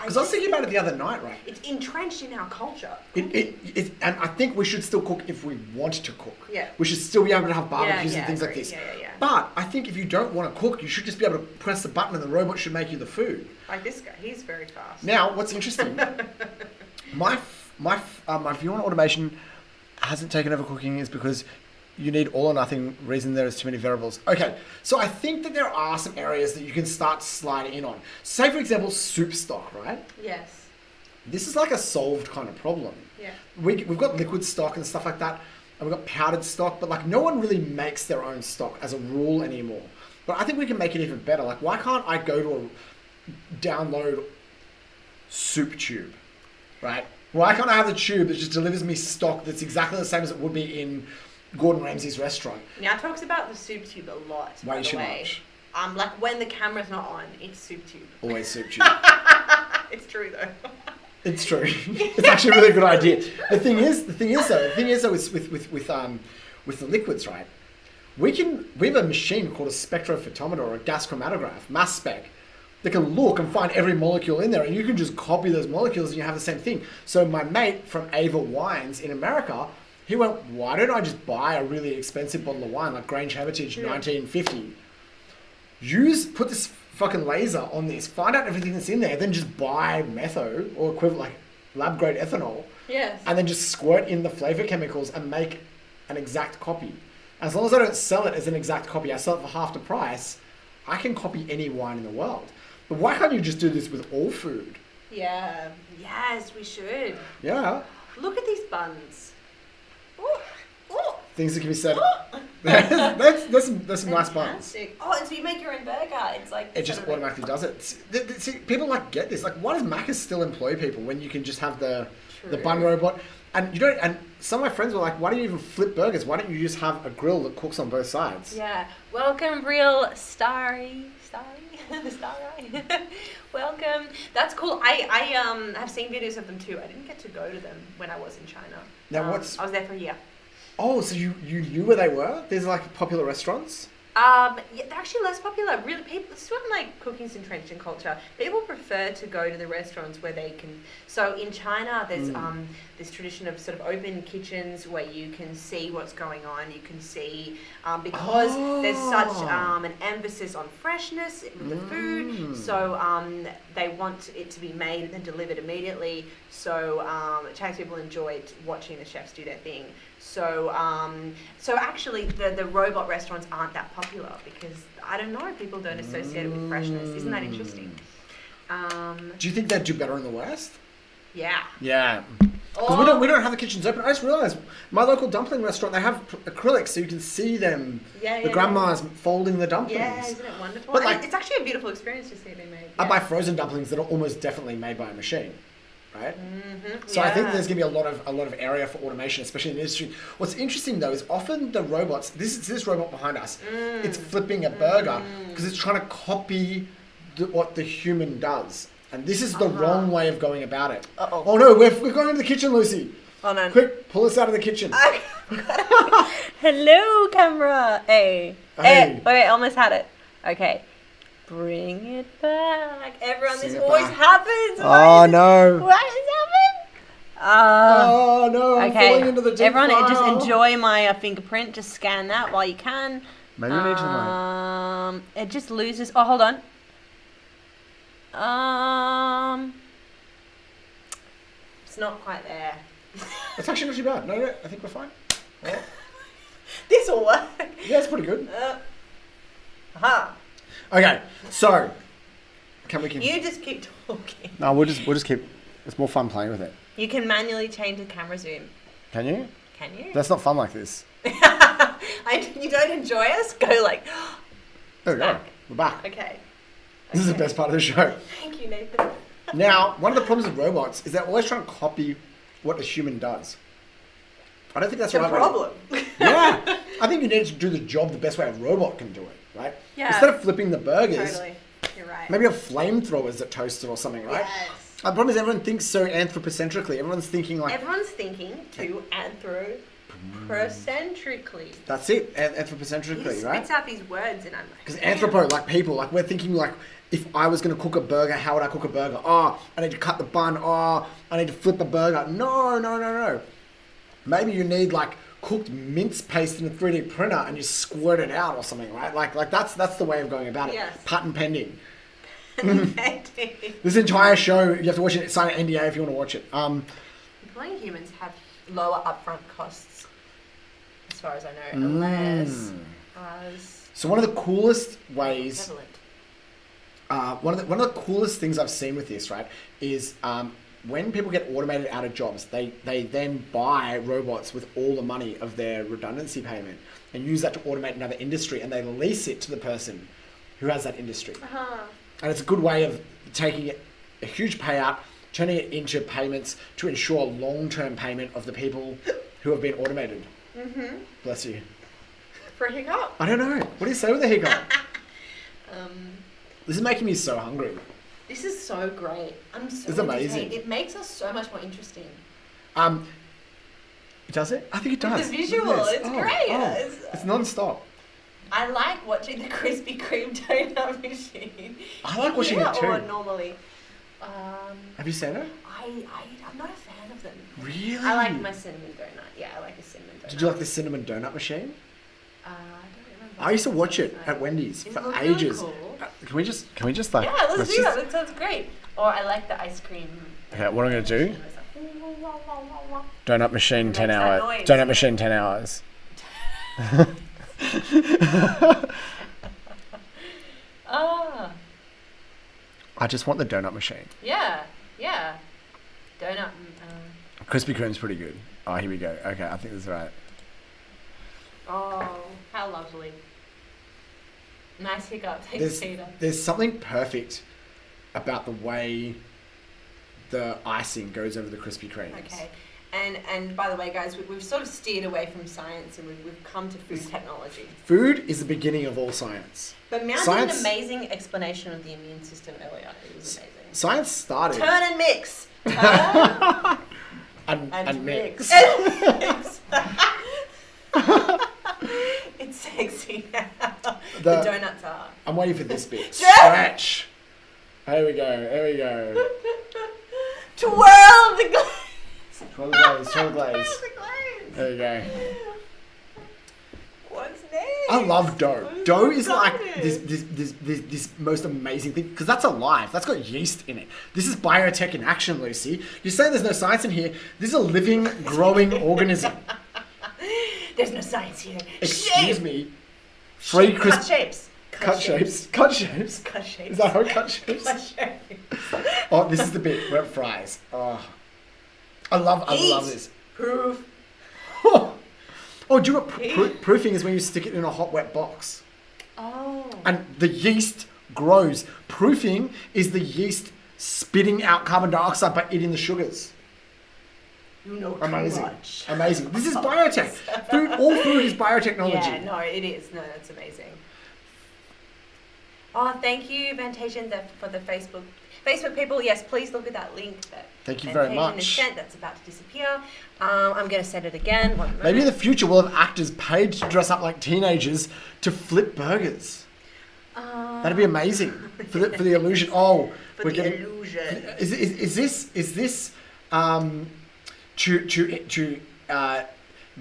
S1: Because I was thinking about it the other night, right?
S2: It's entrenched in our culture.
S1: And I think we should still cook if we want to cook.
S2: Yeah.
S1: We should still be able to have barbecues and things like this.
S2: Yeah.
S1: But I think if you don't want to cook, you should just be able to press the button and the robot should make you the food.
S2: Like this guy, he's very fast.
S1: Now, what's interesting, my view on automation hasn't taken over cooking is because you need all or nothing, reason there is too many variables. Okay, so I think that there are some areas that you can start sliding in on. Say, for example, soup stock, right?
S2: Yes.
S1: This is like a solved kind of problem.
S2: Yeah.
S1: We've got liquid stock and stuff like that, and we've got powdered stock, but like no one really makes their own stock as a rule anymore. But I think we can make it even better. Like, why can't I go to download soup tube, right? Why can't I have the tube that just delivers me stock that's exactly the same as it would be in Gordon Ramsay's restaurant?
S2: Now talks about the soup tube a lot.
S1: Way too much.
S2: Like when the camera's not on, it's soup tube.
S1: Always soup tube.
S2: It's true though.
S1: It's true. It's actually a really good idea. The thing is though, with the liquids, right? We have a machine called a spectrophotometer or a gas chromatograph, mass spec, that can look and find every molecule in there, and you can just copy those molecules and you have the same thing. So my mate from Ava Wines in America, he went, why don't I just buy a really expensive bottle of wine, like Grange Hermitage 1950, put this fucking laser on this, find out everything that's in there, then just buy metho or equivalent, like lab grade ethanol,
S2: yes,
S1: and then just squirt in the flavor chemicals and make an exact copy. As long as I don't sell it as an exact copy, I sell it for half the price, I can copy any wine in the world. But why can't you just do this with all food?
S2: Yeah. Yes, we should.
S1: Yeah.
S2: Look at these buns. Ooh. Ooh.
S1: Things that can be said. There's some nice buns.
S2: Oh, and so you make your own burger. It's like
S1: it just automatically does it. See, people like get this. Like, why does Macca's still employ people when you can just have the bun robot? And you don't. And some of my friends were like, "Why do you even flip burgers? Why don't you just have a grill that cooks on both sides?"
S2: Yeah. Welcome, real Starry. Welcome. That's cool. I have seen videos of them too. I didn't get to go to them when I was in China.
S1: Now
S2: I was there for a year.
S1: Oh, so you knew where they were? There's like popular restaurants?
S2: Yeah, they're actually less popular. Really, people. This is when like cooking's entrenched in culture. People prefer to go to the restaurants where they can. So in China, there's this tradition of sort of open kitchens where you can see what's going on. You can see because there's such an emphasis on freshness with the food. So they want it to be made and then delivered immediately. So Chinese people enjoy watching the chefs do their thing. So actually, the robot restaurants aren't that popular because I don't know, people don't associate it with freshness. Isn't that interesting?
S1: Do you think they'd do better in the West?
S2: Yeah.
S1: Yeah. Because we don't have the kitchens open. I just realised my local dumpling restaurant, they have acrylics so you can see them. The grandmas folding the dumplings.
S2: Yeah, isn't it wonderful?
S1: But like,
S2: it's actually a beautiful experience to see them made.
S1: I buy frozen dumplings that are almost definitely made by a machine. Right? So I think there's going to be a lot of area for automation, especially in the industry. What's interesting though is often the robots. This robot behind us. It's flipping a burger because it's trying to copy what the human does, and this is the wrong way of going about it. Oh no, we're going into the kitchen, Lucy.
S2: Oh no!
S1: Quick, pull us out of the kitchen.
S2: Hello, camera. Hey. Wait, almost had it. Okay. Bring it back. Everyone, this always happens.
S1: Oh no.
S2: What has happened?
S1: Oh no, I'm falling into the deep
S2: Everyone,
S1: file.
S2: just enjoy my fingerprint. Just scan that while you can.
S1: Maybe we need to know.
S2: It just loses. Oh, hold on. It's not quite there.
S1: It's actually not too bad. No, I think we're fine. Yeah.
S2: This will work.
S1: Yeah, it's pretty good.
S2: Aha.
S1: Okay, so can we?
S2: You just keep talking.
S1: No, we'll just keep. It's more fun playing with it.
S2: You can manually change the camera zoom.
S1: Can you?
S2: Can you?
S1: That's not fun like this.
S2: You don't enjoy us? Go like.
S1: There we go. We're back.
S2: Okay.
S1: This is the best part of the show.
S2: Thank you, Nathan.
S1: Now, one of the problems with robots is they're always trying to copy what a human does. I don't think that's
S2: the
S1: right.
S2: Problem.
S1: Yeah. I think you need to do the job the best way a robot can do it, right?
S2: Yeah.
S1: Instead of flipping the burgers,
S2: Totally. You're right.
S1: maybe have flamethrowers that toast it or something, right?
S2: Yes.
S1: The problem is everyone thinks so anthropocentrically. Everyone's thinking like...
S2: Everyone's thinking to anthropocentrically.
S1: That's it, anthropocentrically,
S2: He
S1: right?
S2: spits out these words and I'm like...
S1: Because anthropo, like people, like we're thinking like, if I was going to cook a burger, how would I cook a burger? Oh, I need to cut the bun. Oh, I need to flip a burger. No. Maybe you need like cooked mince paste in a 3D printer and you squirt it out or something, right? Like that's the way of going about it.
S2: Yes.
S1: Patent pending. This entire show, you have to watch it, sign an NDA if you want to watch it.
S2: Employing humans have lower upfront costs, as far as I know, unless as
S1: so one of the coolest ways,
S2: prevalent.
S1: one of the coolest things I've seen with this, right, is when people get automated out of jobs, they then buy robots with all the money of their redundancy payment and use that to automate another industry, and they lease it to the person who has that industry. And it's a good way of taking a huge payout, turning it into payments to ensure long-term payment of the people who have been automated. Bless you.
S2: For a hiccup?
S1: I don't know. What do you say with a hiccup? This is making me so hungry.
S2: This is so great. I'm so
S1: It's amazing.
S2: It makes us so much more interesting.
S1: Does it? I think it does.
S2: The visual, it's great.
S1: It's non-stop.
S2: I like watching the Krispy Kreme donut machine.
S1: I like watching it too.
S2: Or normally.
S1: Have you seen it?
S2: I'm not a fan of them.
S1: Really?
S2: I like my cinnamon donut. Yeah, I like a cinnamon donut.
S1: Did you like the cinnamon donut machine?
S2: I don't remember.
S1: I used to watch it at Wendy's for ages.
S2: Cool?
S1: Can we just like?
S2: Yeah, let's do that. That sounds great. Or I like the ice cream.
S1: Okay, what I'm gonna do? Donut machine 10 hours. Donut machine 10 hours. I just want the donut machine.
S2: Yeah. Donut.
S1: Krispy Kreme's pretty good. Oh, here we go. Okay, I think that's right.
S2: Oh, how lovely. Nice hiccup. Thanks, Peter.
S1: There's something perfect about the way the icing goes over the Krispy Kremes.
S2: Okay. And by the way, guys, we've sort of steered away from science and we've come to food technology.
S1: Food is the beginning of all science.
S2: But Meow did an amazing explanation of the immune system earlier. It was amazing.
S1: Science started.
S2: Turn and mix. Turn
S1: and mix.
S2: And mix. It's sexy now. The donuts are.
S1: I'm waiting for this bit. Stretch. Here we go.
S2: Twirl the glaze.
S1: Twirl the glaze. There you go.
S2: What's next?
S1: I love dough. Dough is like this most amazing thing because that's alive. That's got yeast in it. This is biotech in action, Lucy. You're saying there's no science in here. This is a living, growing organism.
S2: There's no science here.
S1: Excuse me. Free
S2: cut shapes.
S1: Cut shapes. Is that how cut shapes?
S2: Cut shapes.
S1: Oh, this is the bit where it fries. Oh, I love this.
S2: Proof.
S1: Oh, do you know what proofing is when you stick it in a hot, wet box?
S2: Oh.
S1: And the yeast grows. Proofing is the yeast spitting out carbon dioxide by eating the sugars.
S2: You know
S1: amazing.
S2: Much.
S1: Amazing. This is biotech. All food is biotechnology.
S2: Yeah, no, it is. No, that's amazing. Oh, thank you, Vantation, for the Facebook people. Yes, please look at that link.
S1: Thank you very much.
S2: Sent, that's about to disappear. I'm going to send it again.
S1: Maybe in the future we'll have actors paid to dress up like teenagers to flip burgers. That'd be amazing for the illusion. Oh,
S2: for the illusion.
S1: Is this to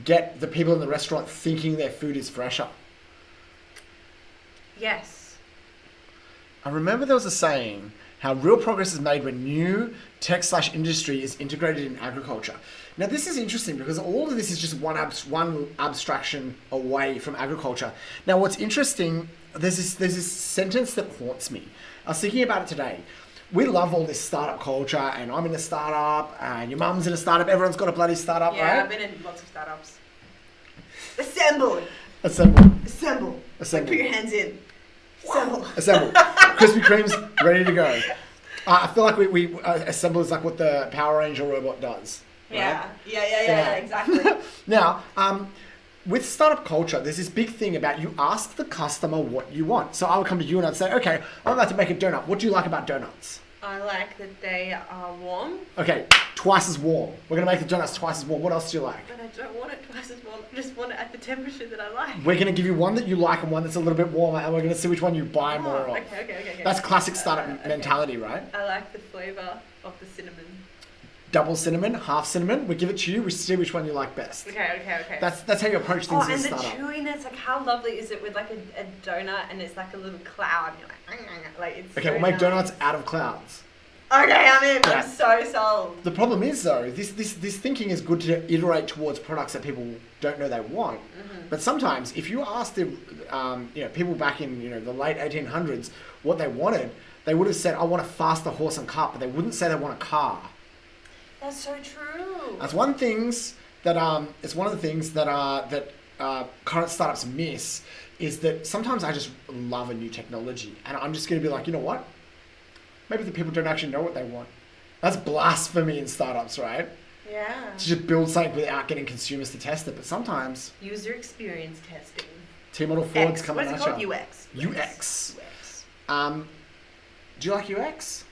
S1: get the people in the restaurant thinking their food is fresher?
S2: Yes.
S1: I remember there was a saying how real progress is made when new tech/industry is integrated in agriculture. Now, this is interesting because all of this is just one abstraction away from agriculture. Now, what's interesting, there's this sentence that haunts me. I was thinking about it today. We love all this startup culture, and I'm in a startup, and your mum's in a startup. Everyone's got a bloody startup, right?
S2: Yeah, I've been in lots of startups. Assemble. Put your hands in.
S1: Assemble. Krispy Kreme's ready to go. I feel like we assemble is like what the Power Ranger robot does.
S2: Right? Yeah, exactly.
S1: Now, with startup culture, there's this big thing about you ask the customer what you want. So I would come to you and I'd say, okay, I'm about to make a donut. What do you like about donuts?
S2: I like that they are warm.
S1: Okay, twice as warm. We're going to make the donuts twice as warm. What else do you like?
S2: But I don't want it twice as warm. I just want it at the temperature that I like.
S1: We're going to give you one that you like and one that's a little bit warmer, and we're going to see which one you buy more of.
S2: Okay.
S1: That's classic startup mentality, right?
S2: I like the flavour of the cinnamon.
S1: Double cinnamon, half cinnamon. We give it to you. We see which one you like best.
S2: Okay.
S1: That's how you approach things in a
S2: startup.
S1: And
S2: the chewiness, like how lovely is it with like a donut and it's like a little cloud. And you're like it's
S1: okay, we'll make donuts out of clouds.
S2: Okay, I'm in. Yeah. I'm so sold.
S1: The problem is though, this thinking is good to iterate towards products that people don't know they want. Mm-hmm. But sometimes, if you ask the people back in the late 1800s what they wanted, they would have said, "I want a faster horse and cart," but they wouldn't say they want a car.
S2: That's so true.
S1: That's one of the things that current startups miss is that sometimes I just love a new technology and I'm just going to be like, you know what? Maybe the people don't actually know what they want. That's blasphemy in startups, right?
S2: Yeah.
S1: To just build something without getting consumers to test it. But sometimes
S2: user experience testing.
S1: T-Model Ford's coming at you.
S2: What is it called? UX.
S1: Do you like UX?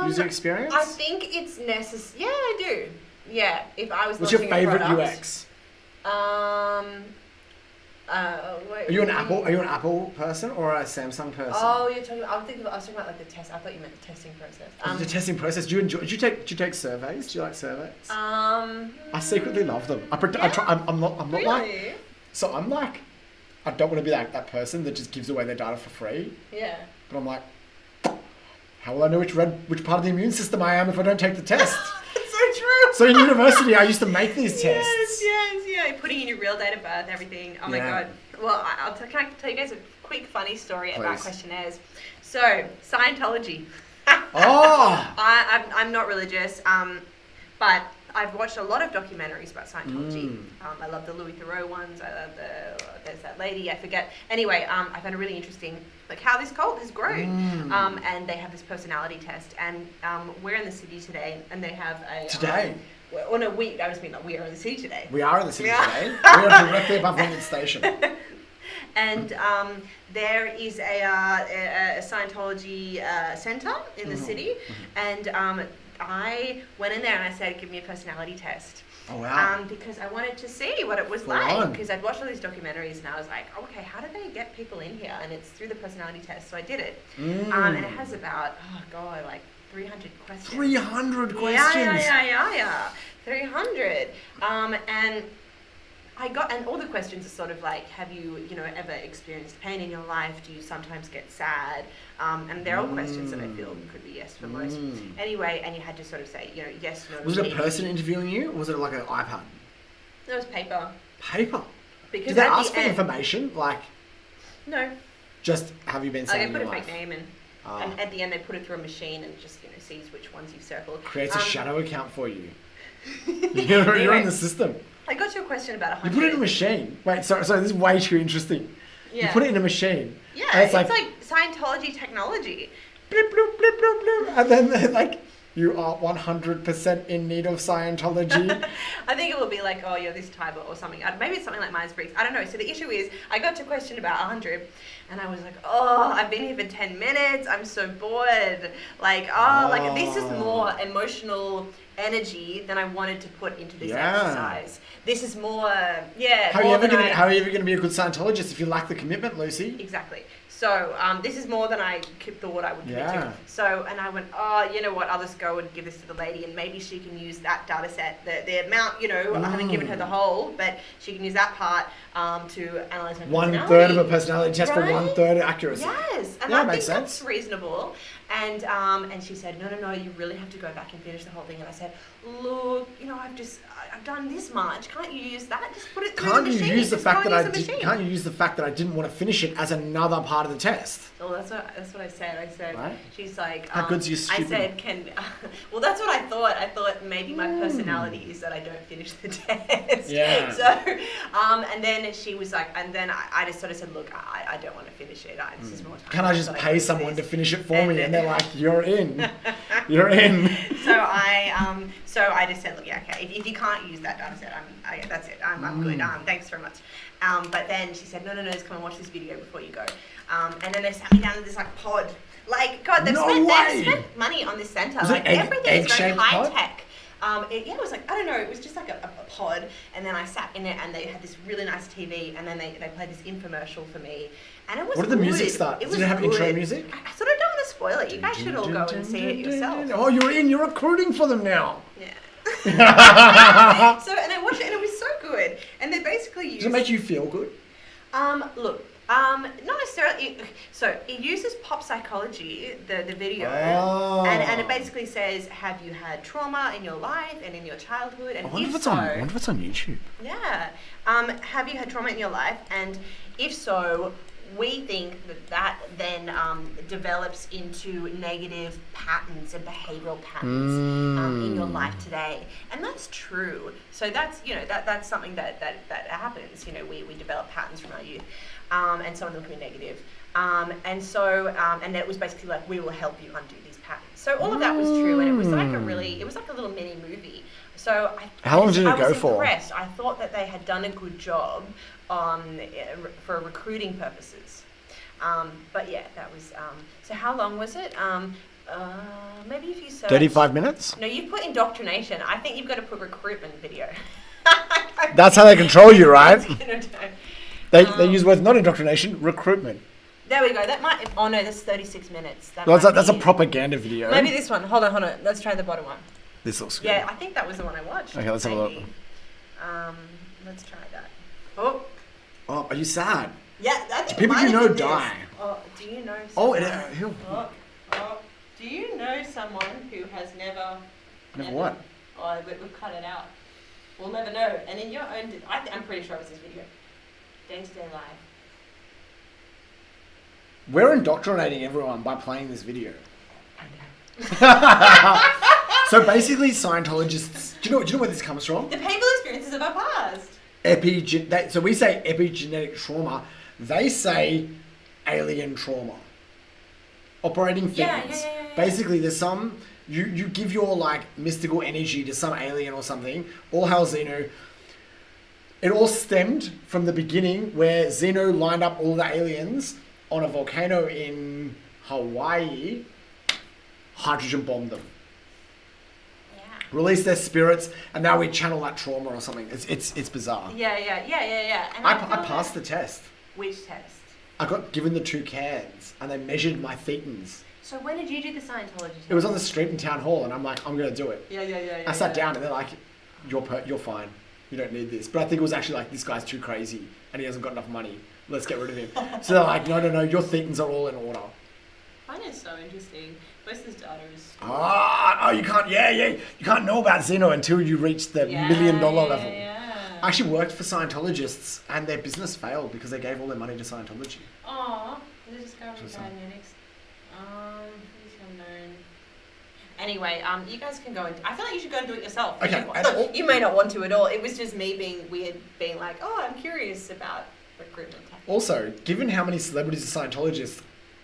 S1: User experience?
S2: I think it's necessary. Yeah, I do. Yeah, if I was.
S1: What's your favorite UX?
S2: Wait,
S1: Are you an Apple person or a Samsung person?
S2: Oh, you're talking. I was talking about like the test. I thought you meant the testing process.
S1: The testing process. Do you take surveys? Do you like surveys? I secretly love them. I'm not
S2: really?
S1: like. So I'm like, I don't want to be that person that just gives away their data for free.
S2: Yeah.
S1: But I'm like, how will I know which part of the immune system I am if I don't take the test?
S2: That's so true.
S1: So in university, I used to make these tests.
S2: Yes. Putting in your real date of birth, everything. Oh my god. Well, can I tell you guys a quick funny story about questionnaires? So, Scientology. I'm not religious, but I've watched a lot of documentaries about Scientology. I love the Louis Theroux ones. I love there's that lady, I forget. Anyway, I found it really interesting, like how this cult has grown. And they have this personality test, and we're in the city today, and they have a
S1: today.
S2: Well, no, I just mean that we are in the city today.
S1: We are in the city today. We are directly above London Station.
S2: And there is a Scientology center in the city, and I went in there and I said, "Give me a personality test."
S1: Oh wow!
S2: Because I wanted to see what it was like. Because I'd watched all these documentaries and I was like, "Okay, how do they get people in here?" And it's through the personality test. So I did it, and it has about 300 questions. 300 questions. Yeah. 300. And I got, and all the questions are sort of like, have you ever experienced pain in your life? Do you sometimes get sad? And they're all questions that I feel could be yes for most. Anyway, and you had to sort of say, yes, no.
S1: Was it a person interviewing you, or was it like an iPad?
S2: It was paper.
S1: Paper?
S2: Because
S1: did they ask for information? Like?
S2: No.
S1: Just, have you been saying
S2: they put a fake name in. And at the end, they put it through a machine and just sees which ones you've circled.
S1: Creates a shadow account for you. You're in the system.
S2: I got to a question about 100.
S1: You put it in a machine. Wait, sorry, this is way too interesting.
S2: Yeah.
S1: You put it in a machine.
S2: Yeah, it's like Scientology technology.
S1: Bloop, bloop, bloop, bloop, bloop. And then they're like, you are 100% in need of Scientology.
S2: I think it will be like, oh, you're this type or something. Maybe it's something like Myers-Briggs. I don't know. So the issue is, I got to a question about 100, and I was like, oh, I've been here for 10 minutes. I'm so bored. Like this is more emotional energy than I wanted to put into this exercise. This is more,
S1: How are you ever going to be a good Scientologist if you lack the commitment, Lucy?
S2: Exactly. So this is more than I thought I would commit to. So, and I went, oh, you know what, I'll just go and give this to the lady and maybe she can use that data set, the amount, I haven't given her the whole, but she can use that part to analyse my personality.
S1: 1/3 of a personality test for 1/3 accuracy.
S2: Yes, and
S1: that
S2: I
S1: makes
S2: think
S1: sense.
S2: that's reasonable. And she said, no, you really have to go back and finish the whole thing. And I said, look, I've done this much. Can't you use that? Just put it through the machine. Can't you use
S1: the fact that I didn't want to finish it as another part of the test?
S2: Well, that's what I said. I said, right? She's like,
S1: how good's your stupid?
S2: I said, well, that's what I thought. I thought maybe my personality is that I don't finish the test.
S1: Yeah.
S2: So, and then she was like, and then I just sort of said, look, I don't want to finish it. This is more time.
S1: Can I just pay someone to finish it for me? And they're like, you're in. You're in.
S2: So I just said, look, yeah, okay. If you can't use that, I said, that's it. I'm good. Thanks very much. But then she said, no, just come and watch this video before you go. And then they sat me down in this like pod. Like, God, they've spent money on this centre.
S1: Was
S2: like everything is very high
S1: pod?
S2: tech. It was like, I don't know, it was just like a pod, and then I sat in it, and they had this really nice TV, and then they played this infomercial for me, and it was
S1: What did the music start? Did it have intro music?
S2: I sort of don't want to spoil it. You guys should all go and see it yourself.
S1: Oh, you're recruiting for them now.
S2: Yeah. So, and I watched it, and it was so good, and they basically used...
S1: Does it make you feel good?
S2: Look, not necessarily. So it uses pop psychology, the video, and it basically says, have you had trauma in your life and in your childhood? And
S1: I wonder if it's on YouTube.
S2: Yeah. Have you had trauma in your life? And if so, we think that then develops into negative patterns and behavioural patterns in your life today, and that's true. So that's that's something that happens. We develop patterns from our youth. And some of them can be negative. And it was basically like, we will help you undo these patterns. So all of that was true, and it was like a little mini movie. So
S1: how long did it go for?
S2: Impressed. I thought that they had done a good job for recruiting purposes. But yeah, that was. So how long was it? Maybe if you search
S1: 35 minutes.
S2: No, you put indoctrination. I think you've got to put recruitment video.
S1: That's how they control you, right? They use words not indoctrination, recruitment.
S2: There we go. That might. Oh no, that's 36 minutes.
S1: That's a propaganda video.
S2: Maybe this one. Hold on. Let's try the bottom one.
S1: This looks good.
S2: Yeah, I think that was the one I watched.
S1: Okay, let's have a look.
S2: Let's try that.
S1: Oh, are you sad?
S2: Yeah, I think
S1: people you know die.
S2: Oh, do you know someone?
S1: Who?
S2: Do you know someone who has never...
S1: Never what?
S2: Oh, we've cut it out. We'll never know. And in your own... I'm pretty sure it was this video. Day-to-day life.
S1: We're indoctrinating everyone by playing this video. So basically, Scientologists... Do you know where this comes from?
S2: The painful experiences of our past.
S1: So we say epigenetic trauma. They say alien trauma. Operating themes.
S2: Yeah.
S1: Basically, there's some... You give your, like, mystical energy to some alien or something. All hell Xeno. It all stemmed from the beginning where Xeno lined up all the aliens on a volcano in Hawaii, hydrogen bombed them.
S2: Yeah.
S1: Released their spirits, and now we channel that trauma or something. It's bizarre.
S2: Yeah. And
S1: I passed the test.
S2: Which test?
S1: I got given the 2 cans, and they measured my thetans.
S2: So when did you do the Scientology test?
S1: It was on the street in town hall, and I'm like, I'm going to do it.
S2: Yeah.
S1: I sat down, and they're like, you're fine. You don't need this. But I think it was actually like, this guy's too crazy and he hasn't got enough money. Let's get rid of him. So they're like, no, your thetans are all in order.
S2: Mine is so interesting. Most of this data is...
S1: you can't, you can't know about Xeno until you reach the $1 million level.
S2: Yeah.
S1: I actually worked for Scientologists and their business failed because they gave all their money to Scientology.
S2: Aww. This is going to next. Anyway, you guys can go and... I feel like you should go and do it yourself.
S1: Okay.
S2: You may not want to at all. It was just me being weird, being like, I'm curious about recruitment tactics.
S1: Also, given how many celebrities are Scientologists,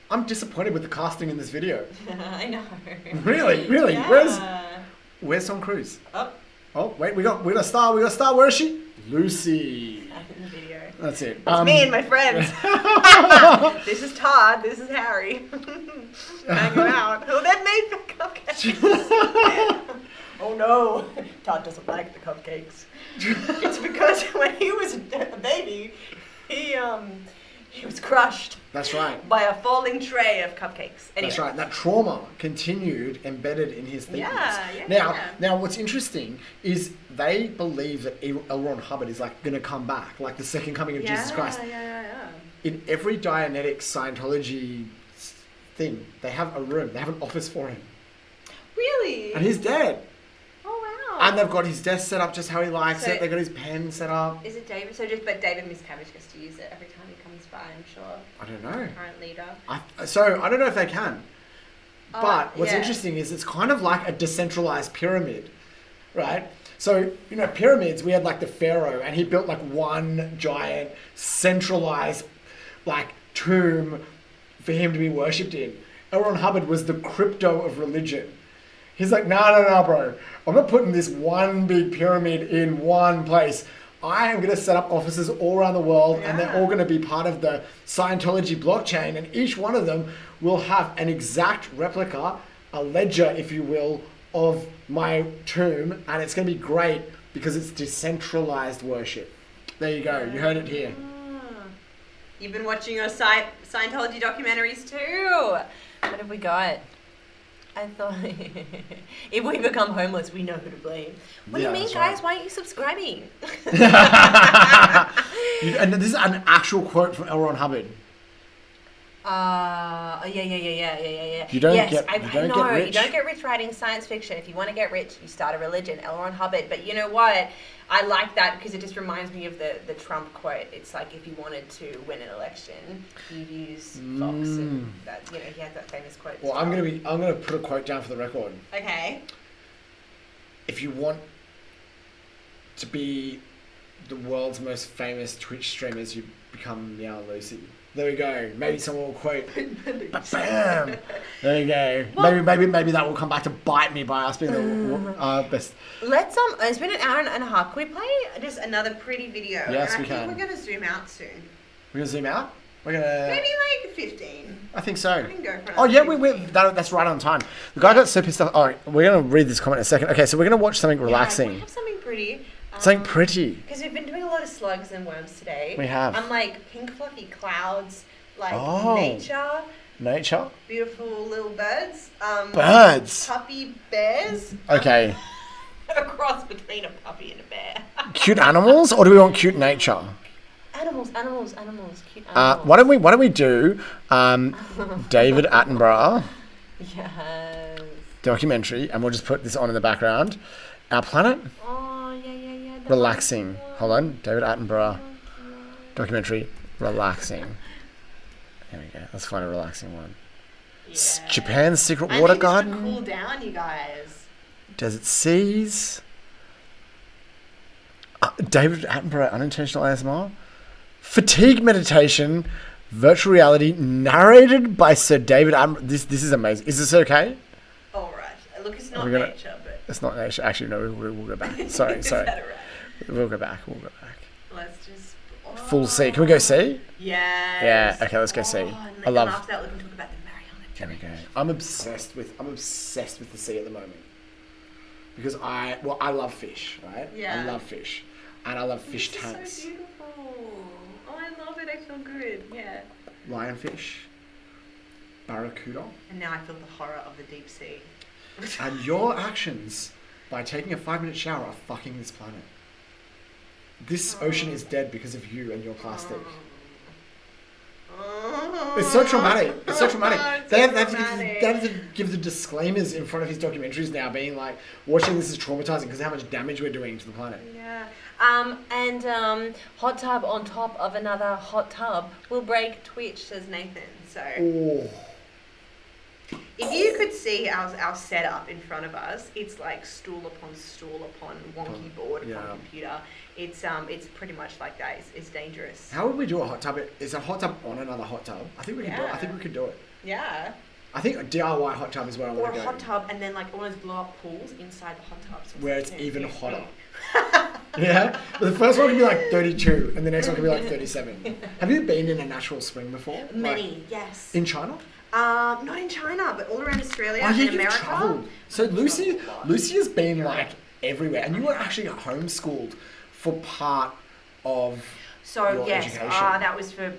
S1: I'm disappointed with the casting in this video.
S2: I know.
S1: Really?
S2: Yeah.
S1: Where's Tom Cruise?
S2: Oh,
S1: wait, we got a star. Where is she? Lucy.
S2: In the video.
S1: That's it.
S2: It's me and my friends. This is Todd. This is Harry. Hang out. Who then made the cupcakes? Oh no, Todd doesn't like the cupcakes. It's because when he was a baby, he was crushed.
S1: That's right.
S2: By a falling tray of cupcakes. Anyway.
S1: That's right. That trauma continued embedded in his thinking. Now, what's interesting is they believe that L. Ron Hubbard is like going to come back, like the second coming of Jesus Christ.
S2: Yeah.
S1: In every Dianetics Scientology thing. They have a room. They have an office for him.
S2: Really?
S1: And he's dead.
S2: Oh wow.
S1: And they've got his desk set up just how he likes it. They've got his pen set up.
S2: Is it David? But David Miscavige gets to use it every time he comes by, I'm sure.
S1: I don't know.
S2: Current leader.
S1: I don't know if they can. But what's interesting is it's kind of like a decentralized pyramid, right? So, you know, pyramids, we had like the pharaoh, and he built like one giant centralized like tomb for him to be worshipped in. L. Ron Hubbard was the crypto of religion. He's like, no, bro. I'm not putting this one big pyramid in one place. I am going to set up offices all around the world, and they're all going to be part of the Scientology blockchain, and each one of them will have an exact replica, a ledger, if you will, of my tomb, and it's going to be great because it's decentralized worship. There you go. You heard it here.
S2: You've been watching your Scientology documentaries too. What have we got? I thought if we become homeless, we know who to blame. What do you mean, guys? Right. Why aren't you subscribing?
S1: And this is an actual quote from L. Ron Hubbard.
S2: Yeah.
S1: You don't get rich.
S2: You don't get rich writing science fiction. If you want to get rich, you start a religion. L. Ron Hubbard. But you know what? I like that because it just reminds me of the Trump quote. It's like if you wanted to win an election, you'd use Fox. And that, you know, he had that famous quote.
S1: Well, I'm gonna put a quote down for the record.
S2: Okay.
S1: If you want to be the world's most famous Twitch streamers, you become Meow-Lucy. There we go. Maybe someone will quote. Bam! There you go. Well, maybe that will come back to bite me by us being the best.
S2: Let's it's been an hour and a half. Can we play just another pretty video?
S1: Yes, we can.
S2: I think we're gonna zoom out soon.
S1: We're gonna zoom out. We're gonna
S2: maybe like 15.
S1: I think so.
S2: We can go for
S1: that's right on time. The guy got so pissed off. Oh, we're gonna read this comment in a second. Okay, so we're gonna watch something relaxing.
S2: We have something pretty.
S1: Something pretty.
S2: Because we've been doing a lot of slugs and worms today.
S1: We have.
S2: I'm like pink fluffy clouds, like nature. Beautiful little birds.
S1: Birds.
S2: Puppy bears.
S1: Okay.
S2: A cross between a puppy and a bear.
S1: Cute animals, or do we want cute nature?
S2: Animals. Cute animals.
S1: Why don't we do David Attenborough documentary, and we'll just put this on in the background. Our Planet. Relaxing. Hold on. David Attenborough documentary. Relaxing. There we go. Let's find a relaxing one. Yeah. Japan's Secret Water Garden.
S2: Cool down, you guys.
S1: Desert Seas. David Attenborough unintentional ASMR. Fatigue meditation. Virtual reality narrated by Sir David Attenborough. This is amazing. Is this okay?
S2: All right. Look, it's not nature, but
S1: it's not nature. Actually, no. We'll go back. Sorry.
S2: Is that right?
S1: We'll go back.
S2: Let's just...
S1: Full C. Can we go C?
S2: Yes.
S1: Yeah. Okay, let's go C. I love...
S2: After that, we can talk about the Mariana
S1: There we go. I'm obsessed with the sea at the moment. Because I love fish, right?
S2: Yeah.
S1: I love fish. And I love fish tanks.
S2: This is so beautiful. Oh, I love it. I feel good. Yeah.
S1: Lionfish. Barracuda.
S2: And now I feel the horror of the deep sea.
S1: And your actions by taking a 5-minute shower are fucking this planet. This ocean is dead because of you and your plastic. It's so traumatic. They have to give the disclaimers in front of his documentaries now, being like, watching this is traumatizing because of how much damage we're doing to the planet.
S2: Yeah. And hot tub on top of another hot tub will break Twitch, says Nathan. So.
S1: Oh.
S2: If you could see our setup in front of us, it's like stool upon wonky board upon computer. It's pretty much like that. It's dangerous.
S1: How would we do a hot tub? Is a hot tub on another hot tub? I think we could do it. I think we could do it.
S2: Yeah.
S1: I think a DIY hot tub is where I want to go.
S2: Or a hot tub and then like all those blow up pools inside the hot tub. So
S1: where it's even hotter. Yeah? But the first one can be like 32 and the next one can be like 37. Have you been in a natural spring before?
S2: Many, yes.
S1: In China?
S2: Not in China, but all around Australia and America.
S1: Traveled. So Lucy has been like everywhere, and you were actually homeschooled for part of your education.
S2: That was for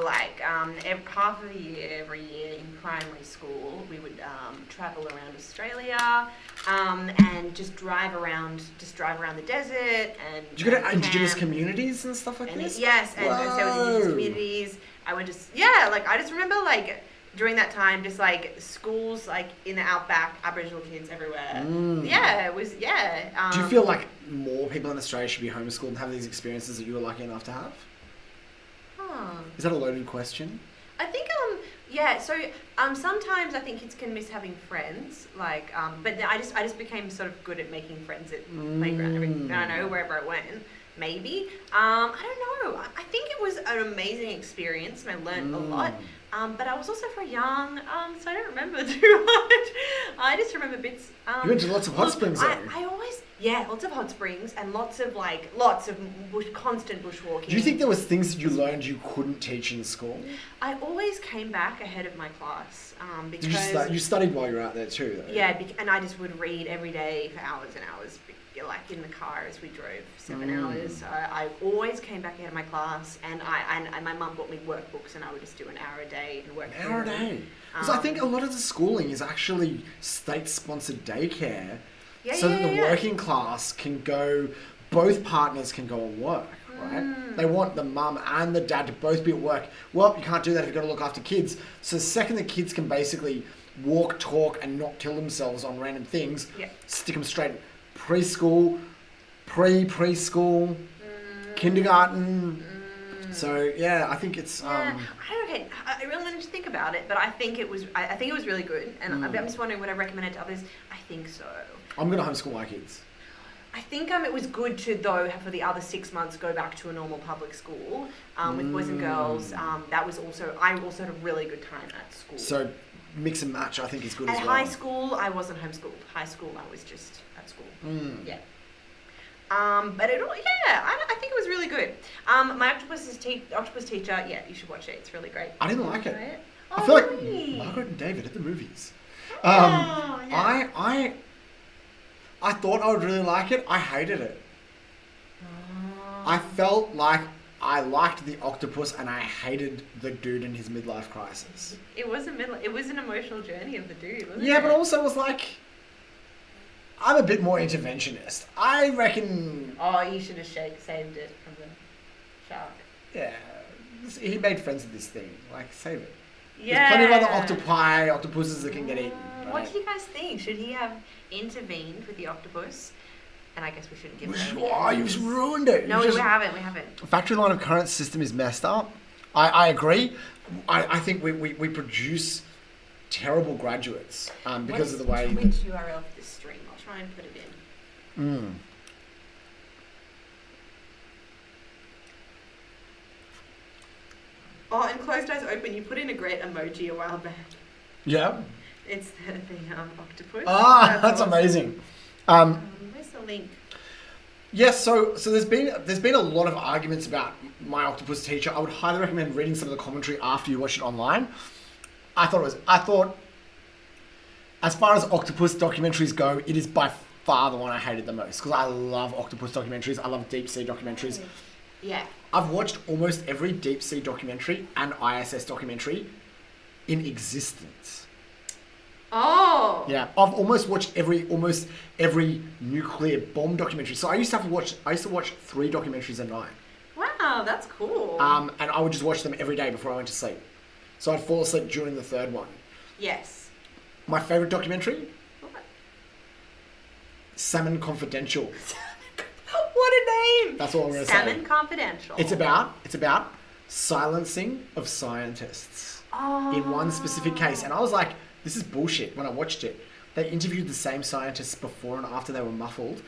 S2: like half of the year every year in primary school. We would travel around Australia and just drive around the desert and.
S1: Did you go to indigenous communities and stuff like this?
S2: Yes, and so with indigenous communities. I would just I just remember like during that time, just like schools like in the outback, Aboriginal kids everywhere. Yeah, it was,
S1: do you feel like more people in Australia should be homeschooled and have these experiences that you were lucky enough to have? Is that a loaded question?
S2: I think, so sometimes I think kids can miss having friends, like, but I just became sort of good at making friends at playground, I don't know, wherever I went. Maybe. I don't know. I think it was an amazing experience and I learned a lot. But I was also very young, so I don't remember too much. I just remember bits.
S1: You went to lots of hot springs, though.
S2: I always, lots of hot springs and lots of constant bushwalking.
S1: Do you think there was things that you learned you couldn't teach in school?
S2: I always came back ahead of my class because
S1: you studied while you were out there too, though.
S2: Yeah, and I just would read every day for hours and hours, like in the car as we drove 7 hours. So I always came back ahead of my class, and my mum bought me workbooks, and I would just do an hour a day and work.
S1: An hour a day. Because I think a lot of the schooling is actually state-sponsored daycare, so that the working class can go. Both partners can go and work. Right? They want the mum and the dad to both be at work. Well, you can't do that if you've got to look after kids. So the second the kids can basically walk, talk, and not kill themselves on random things, stick them straight in preschool, preschool, kindergarten. So yeah, I think it's.
S2: I really wanted to think about it, but I think it was. I think it was really good, and I'm just wondering would I recommend it to others. I think so.
S1: I'm gonna homeschool my kids.
S2: I think it was good to, though, for the other 6 months go back to a normal public school with boys and girls. That was also, I also had a really good time at school.
S1: So mix and match, I think, is good as well.
S2: At high school, I wasn't homeschooled. High school, I was just at school. Yeah. But I think it was really good. My octopus teacher, you should watch it. It's really great.
S1: I didn't like it.
S2: Oh,
S1: I feel like Margaret and David at the movies. I thought I would really like it. I hated it. I felt like I liked the octopus and I hated the dude in his midlife crisis.
S2: It was an emotional journey of the dude, wasn't it?
S1: Yeah, but also it was like, I'm a bit more interventionist. I reckon.
S2: Oh, you should have saved it from the shark.
S1: Yeah, he made friends with this thing. Like, save it.
S2: Yeah.
S1: There's plenty of other octopuses that can get eaten. Right?
S2: What do you guys think? Should he have intervened with the octopus? And I guess we shouldn't give it.
S1: You've ruined it.
S2: No, we haven't.
S1: Factory line of current system is messed up. I agree. I think we produce terrible graduates because of the way.
S2: Which URL for this stream? I'll try and put it in. Oh, and closed eyes open. You put in a great emoji a while back.
S1: Yeah.
S2: It's the octopus.
S1: That's awesome. Amazing.
S2: Where's the link?
S1: Yes, so there's been a lot of arguments about my octopus teacher. I would highly recommend reading some of the commentary after you watch it online. I thought as far as octopus documentaries go, it is by far the one I hated the most because I love octopus documentaries. I love deep sea documentaries.
S2: Yeah.
S1: I've watched almost every deep sea documentary and ISS documentary in existence.
S2: Oh.
S1: Yeah, I've almost watched almost every nuclear bomb documentary. So I used to watch 3 documentaries a night.
S2: Wow, that's cool.
S1: And I would just watch them every day before I went to sleep. So I'd fall asleep during the 3rd one.
S2: Yes.
S1: My favorite documentary?
S2: What?
S1: Salmon Confidential.
S2: What a name!
S1: That's all I'm going to say.
S2: Salmon Confidential.
S1: It's about silencing of scientists in one specific case. And I was like, this is bullshit when I watched it. They interviewed the same scientists before and after they were muffled,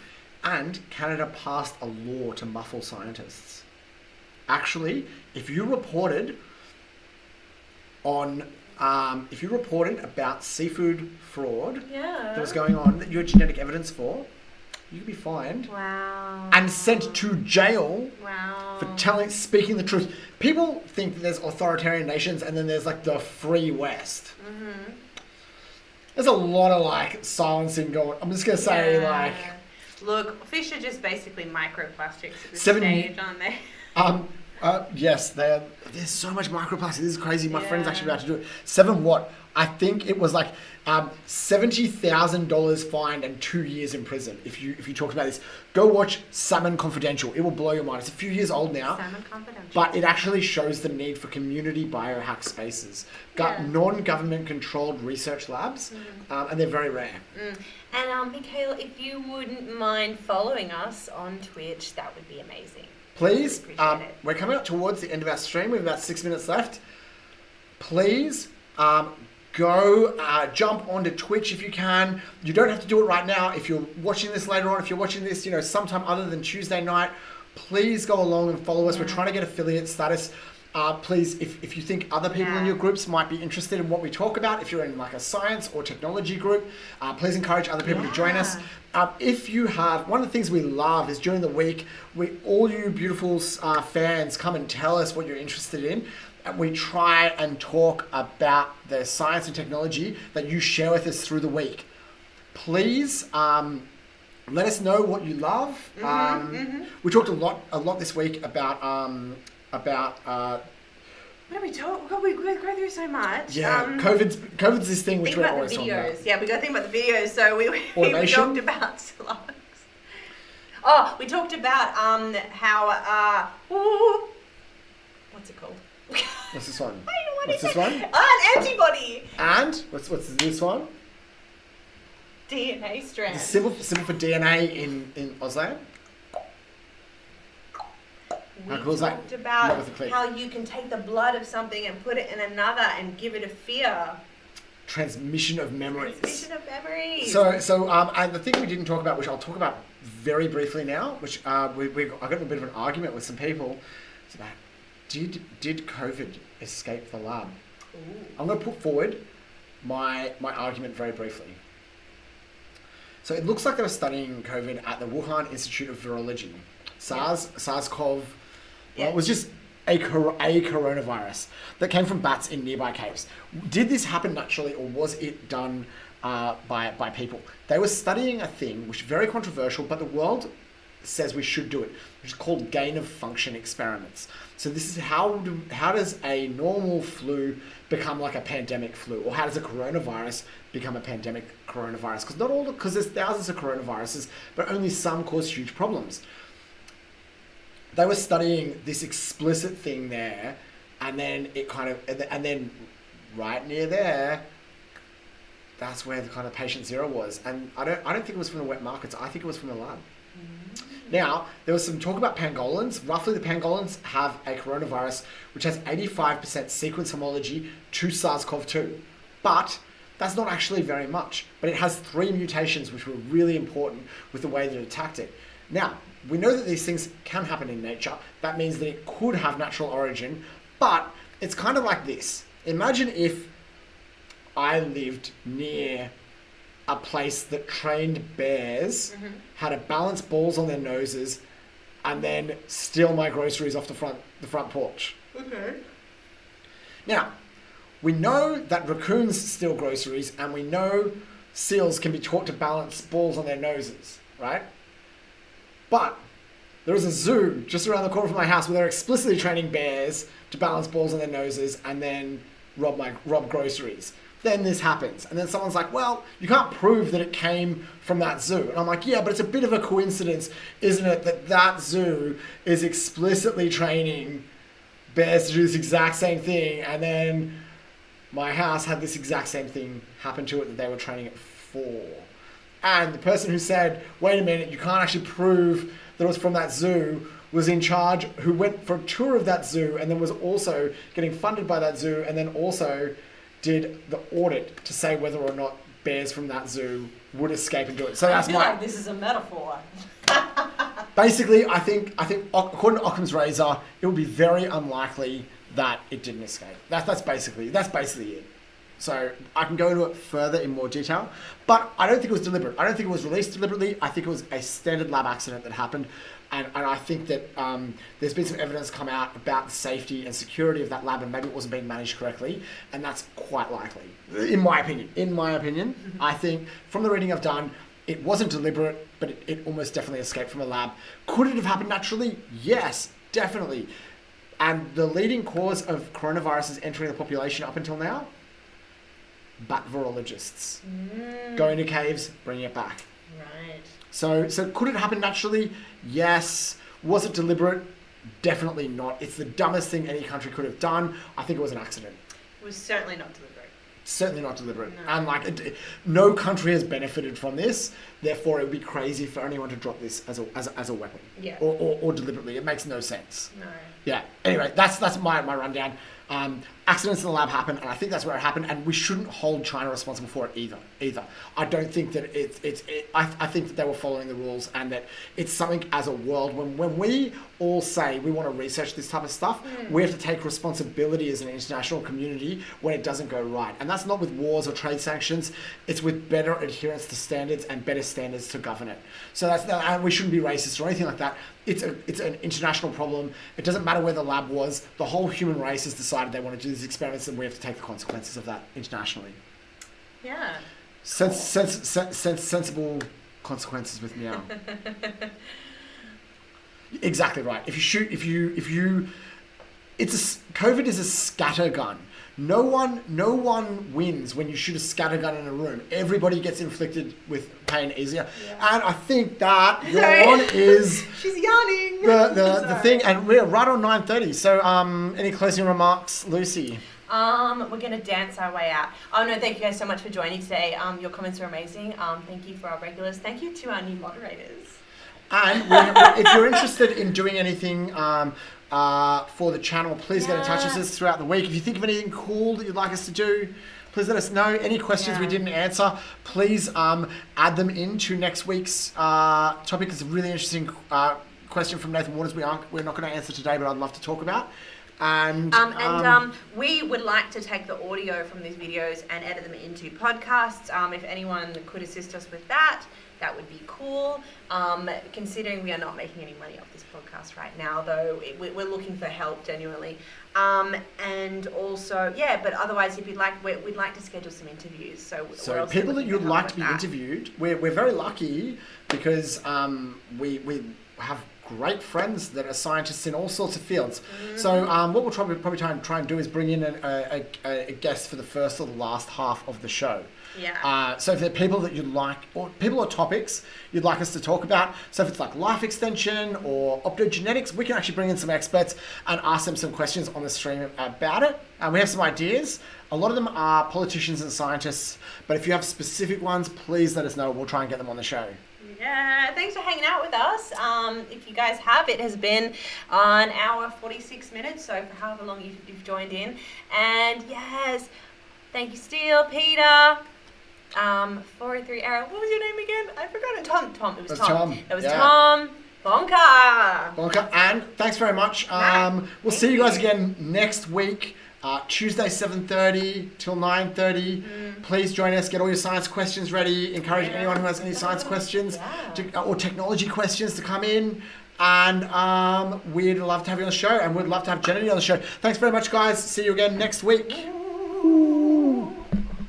S1: and Canada passed a law to muffle scientists. Actually, if you reported about seafood fraud that was going on, that you had genetic evidence for, you could be fined.
S2: Wow.
S1: And sent to jail.
S2: Wow.
S1: For speaking the truth. People think that there's authoritarian nations and then there's like the free West. Mm-hmm. There's a lot of like silencing going. I'm just gonna say like.
S2: Look, fish are just basically microplastics at this stage, aren't they?
S1: Yes, there's so much microplastic. This is crazy. My friend's actually about to do it. 7 what? I think it was like $70,000 fined and 2 years in prison if you talked about this. Go watch Salmon Confidential. It will blow your mind. It's a few years old now.
S2: Salmon Confidential.
S1: But it actually shows the need for community biohack spaces. Non-government controlled research labs, and they're very rare.
S2: And Michaela, if you wouldn't mind following us on Twitch, that would be amazing.
S1: Please, we're coming up towards the end of our stream. We have about 6 minutes left. Please go jump onto Twitch if you can. You don't have to do it right now. If you're watching this later on, if you're watching this, sometime other than Tuesday night, please go along and follow us. We're trying to get affiliate status. Please, if you think other people in your groups might be interested in what we talk about, if you're in like a science or technology group, please encourage other people to join us. If you have, one of the things we love is during the week, all you beautiful fans come and tell us what you're interested in. And we try and talk about the science and technology that you share with us through the week. Please let us know what you love. We talked a lot this week about what
S2: did we talk? God, we go through so much.
S1: Yeah, COVID's this thing which we're always talking about.
S2: Yeah, we got to think about the videos. So we talked about slugs. Oh, we talked about how what's it called?
S1: What's this one?
S2: I don't know
S1: what's this one?
S2: An antibody.
S1: And what's this one?
S2: DNA strand.
S1: The symbol for DNA in Auslan.
S2: We talked about how you can take the blood of something and put it in another and give it a fear.
S1: Transmission of memories.
S2: So,
S1: and the thing we didn't talk about, which I'll talk about very briefly now, which I got in a bit of an argument with some people. It's about did COVID escape the lab?
S2: Ooh. I'm
S1: going to put forward my argument very briefly. So it looks like they were studying COVID at the Wuhan Institute of Virology. SARS-CoV. Well, it was just a coronavirus that came from bats in nearby caves. Did this happen naturally, or was it done by people? They were studying a thing which is very controversial, but the world says we should do it, which is called gain-of-function experiments. So this is how does a normal flu become like a pandemic flu, or how does a coronavirus become a pandemic coronavirus? Because there's thousands of coronaviruses, but only some cause huge problems. They were studying this explicit thing there, and then and then right near there, that's where the kind of patient zero was. And I don't think it was from the wet markets. I think it was from the lab. Now, there was some talk about pangolins. Roughly, the pangolins have a coronavirus which has 85% sequence homology to SARS-CoV-2. But that's not actually very much. But it has 3 mutations which were really important with the way that it attacked it. Now, we know that these things can happen in nature. That means that it could have natural origin. But it's kind of like this. Imagine if I lived near a place that trained bears, how to balance balls on their noses, and then steal my groceries off the front porch.
S2: Okay.
S1: Now, we know that raccoons steal groceries, and we know seals can be taught to balance balls on their noses, right? But there is a zoo just around the corner from my house where they're explicitly training bears to balance balls on their noses and then rob groceries. Then this happens. And then someone's like, well, you can't prove that it came from that zoo. And I'm like, yeah, but it's a bit of a coincidence, isn't it, that zoo is explicitly training bears to do this exact same thing, and then my house had this exact same thing happen to it that they were training it for. And the person who said, wait a minute, you can't actually prove that it was from that zoo, was in charge, who went for a tour of that zoo and then was also getting funded by that zoo, and then also did the audit to say whether or not bears from that zoo would escape and do it. So that's
S2: like this is a metaphor.
S1: Basically, I think according to Occam's razor, it would be very unlikely that it didn't escape. That's basically it. So I can go into it further in more detail, but I don't think it was deliberate. I don't think it was released deliberately. I think it was a standard lab accident that happened. And I think that there's been some evidence come out about the safety and security of that lab, and maybe it wasn't being managed correctly, and that's quite likely, in my opinion. I think from the reading I've done, it wasn't deliberate, but it almost definitely escaped from a lab. Could it have happened naturally? Yes, definitely. And the leading cause of coronaviruses entering the population up until now? Bat virologists. Go into caves, bring it back.
S2: Right.
S1: So could it happen naturally? Yes. Was it deliberate? Definitely not. It's the dumbest thing any country could have done. I think it was an accident.
S2: It was certainly not deliberate.
S1: Certainly not deliberate.
S2: No.
S1: And no country has benefited from this. Therefore, it would be crazy for anyone to drop this as a weapon.
S2: Yeah.
S1: Or deliberately. It makes no sense.
S2: No.
S1: Yeah. Anyway, that's my rundown. Accidents in the lab happen, and I think that's where it happened, and we shouldn't hold China responsible for it either. I don't think that I think that they were following the rules, and that it's something as a world, when we all say we want to research this type of stuff, we have to take responsibility as an international community when it doesn't go right. And that's not with wars or trade sanctions, it's with better adherence to standards and better standards to govern it. So and we shouldn't be racist or anything like that. It's an international problem. It doesn't matter where the lab was. The whole human race has decided they want to do these experiments, and we have to take the consequences of that internationally.
S2: Yeah.
S1: Sensible consequences with Meow. Exactly right. COVID is a scatter gun. No one wins when you shoot a scatter gun in a room. Everybody gets inflicted with pain easier. Yeah. And I think that yawn is
S2: she's yawning.
S1: The thing, and we're right on 9:30. So any closing remarks, Lucy?
S2: We're gonna dance our way out. Oh no, thank you guys so much for joining today. Your comments are amazing. Thank you for our regulars. Thank you to our new moderators.
S1: And if you're interested in doing anything for the channel, please get in touch with us throughout the week. If you think of anything cool that you'd like us to do, please let us know. Any questions we didn't answer, please add them into next week's topic. It's a really interesting question from Nathan Waters we're not going to answer today, but I'd love to talk about. And
S2: we would like to take the audio from these videos and edit them into podcasts. If anyone could assist us with that, that would be cool. Considering we are not making any money off this podcast right now, though, we're looking for help genuinely. And also, but otherwise, if you'd like, we'd like to schedule some interviews. So
S1: people that you'd like to be interviewed, we're very lucky because we have great friends that are scientists in all sorts of fields. So what we'll probably try and do is bring in a guest for the first or the last half of the show.
S2: Yeah.
S1: So if there are people that you'd like, or people or topics you'd like us to talk about, so if it's like life extension or optogenetics, we can actually bring in some experts and ask them some questions on the stream about it. And we have some ideas. A lot of them are politicians and scientists, but if you have specific ones, please let us know. We'll try and get them on the show.
S2: Yeah, thanks for hanging out with us. If you guys have, it has been an hour 46 minutes, so for however long you've joined in. And yes, thank you, Steele, Peter. 403 Arrow. What was your name again? I forgot it. Tom. It was Tom. It was Tom. Bonka.
S1: And thanks very much. We'll see you guys again next week. Tuesday 7:30 till 9:30. Please join us. Get all your science questions ready. Encourage anyone who has any science questions or technology questions to come in. And we'd love to have you on the show, and we'd love to have Jenny on the show. Thanks very much, guys. See you again next week.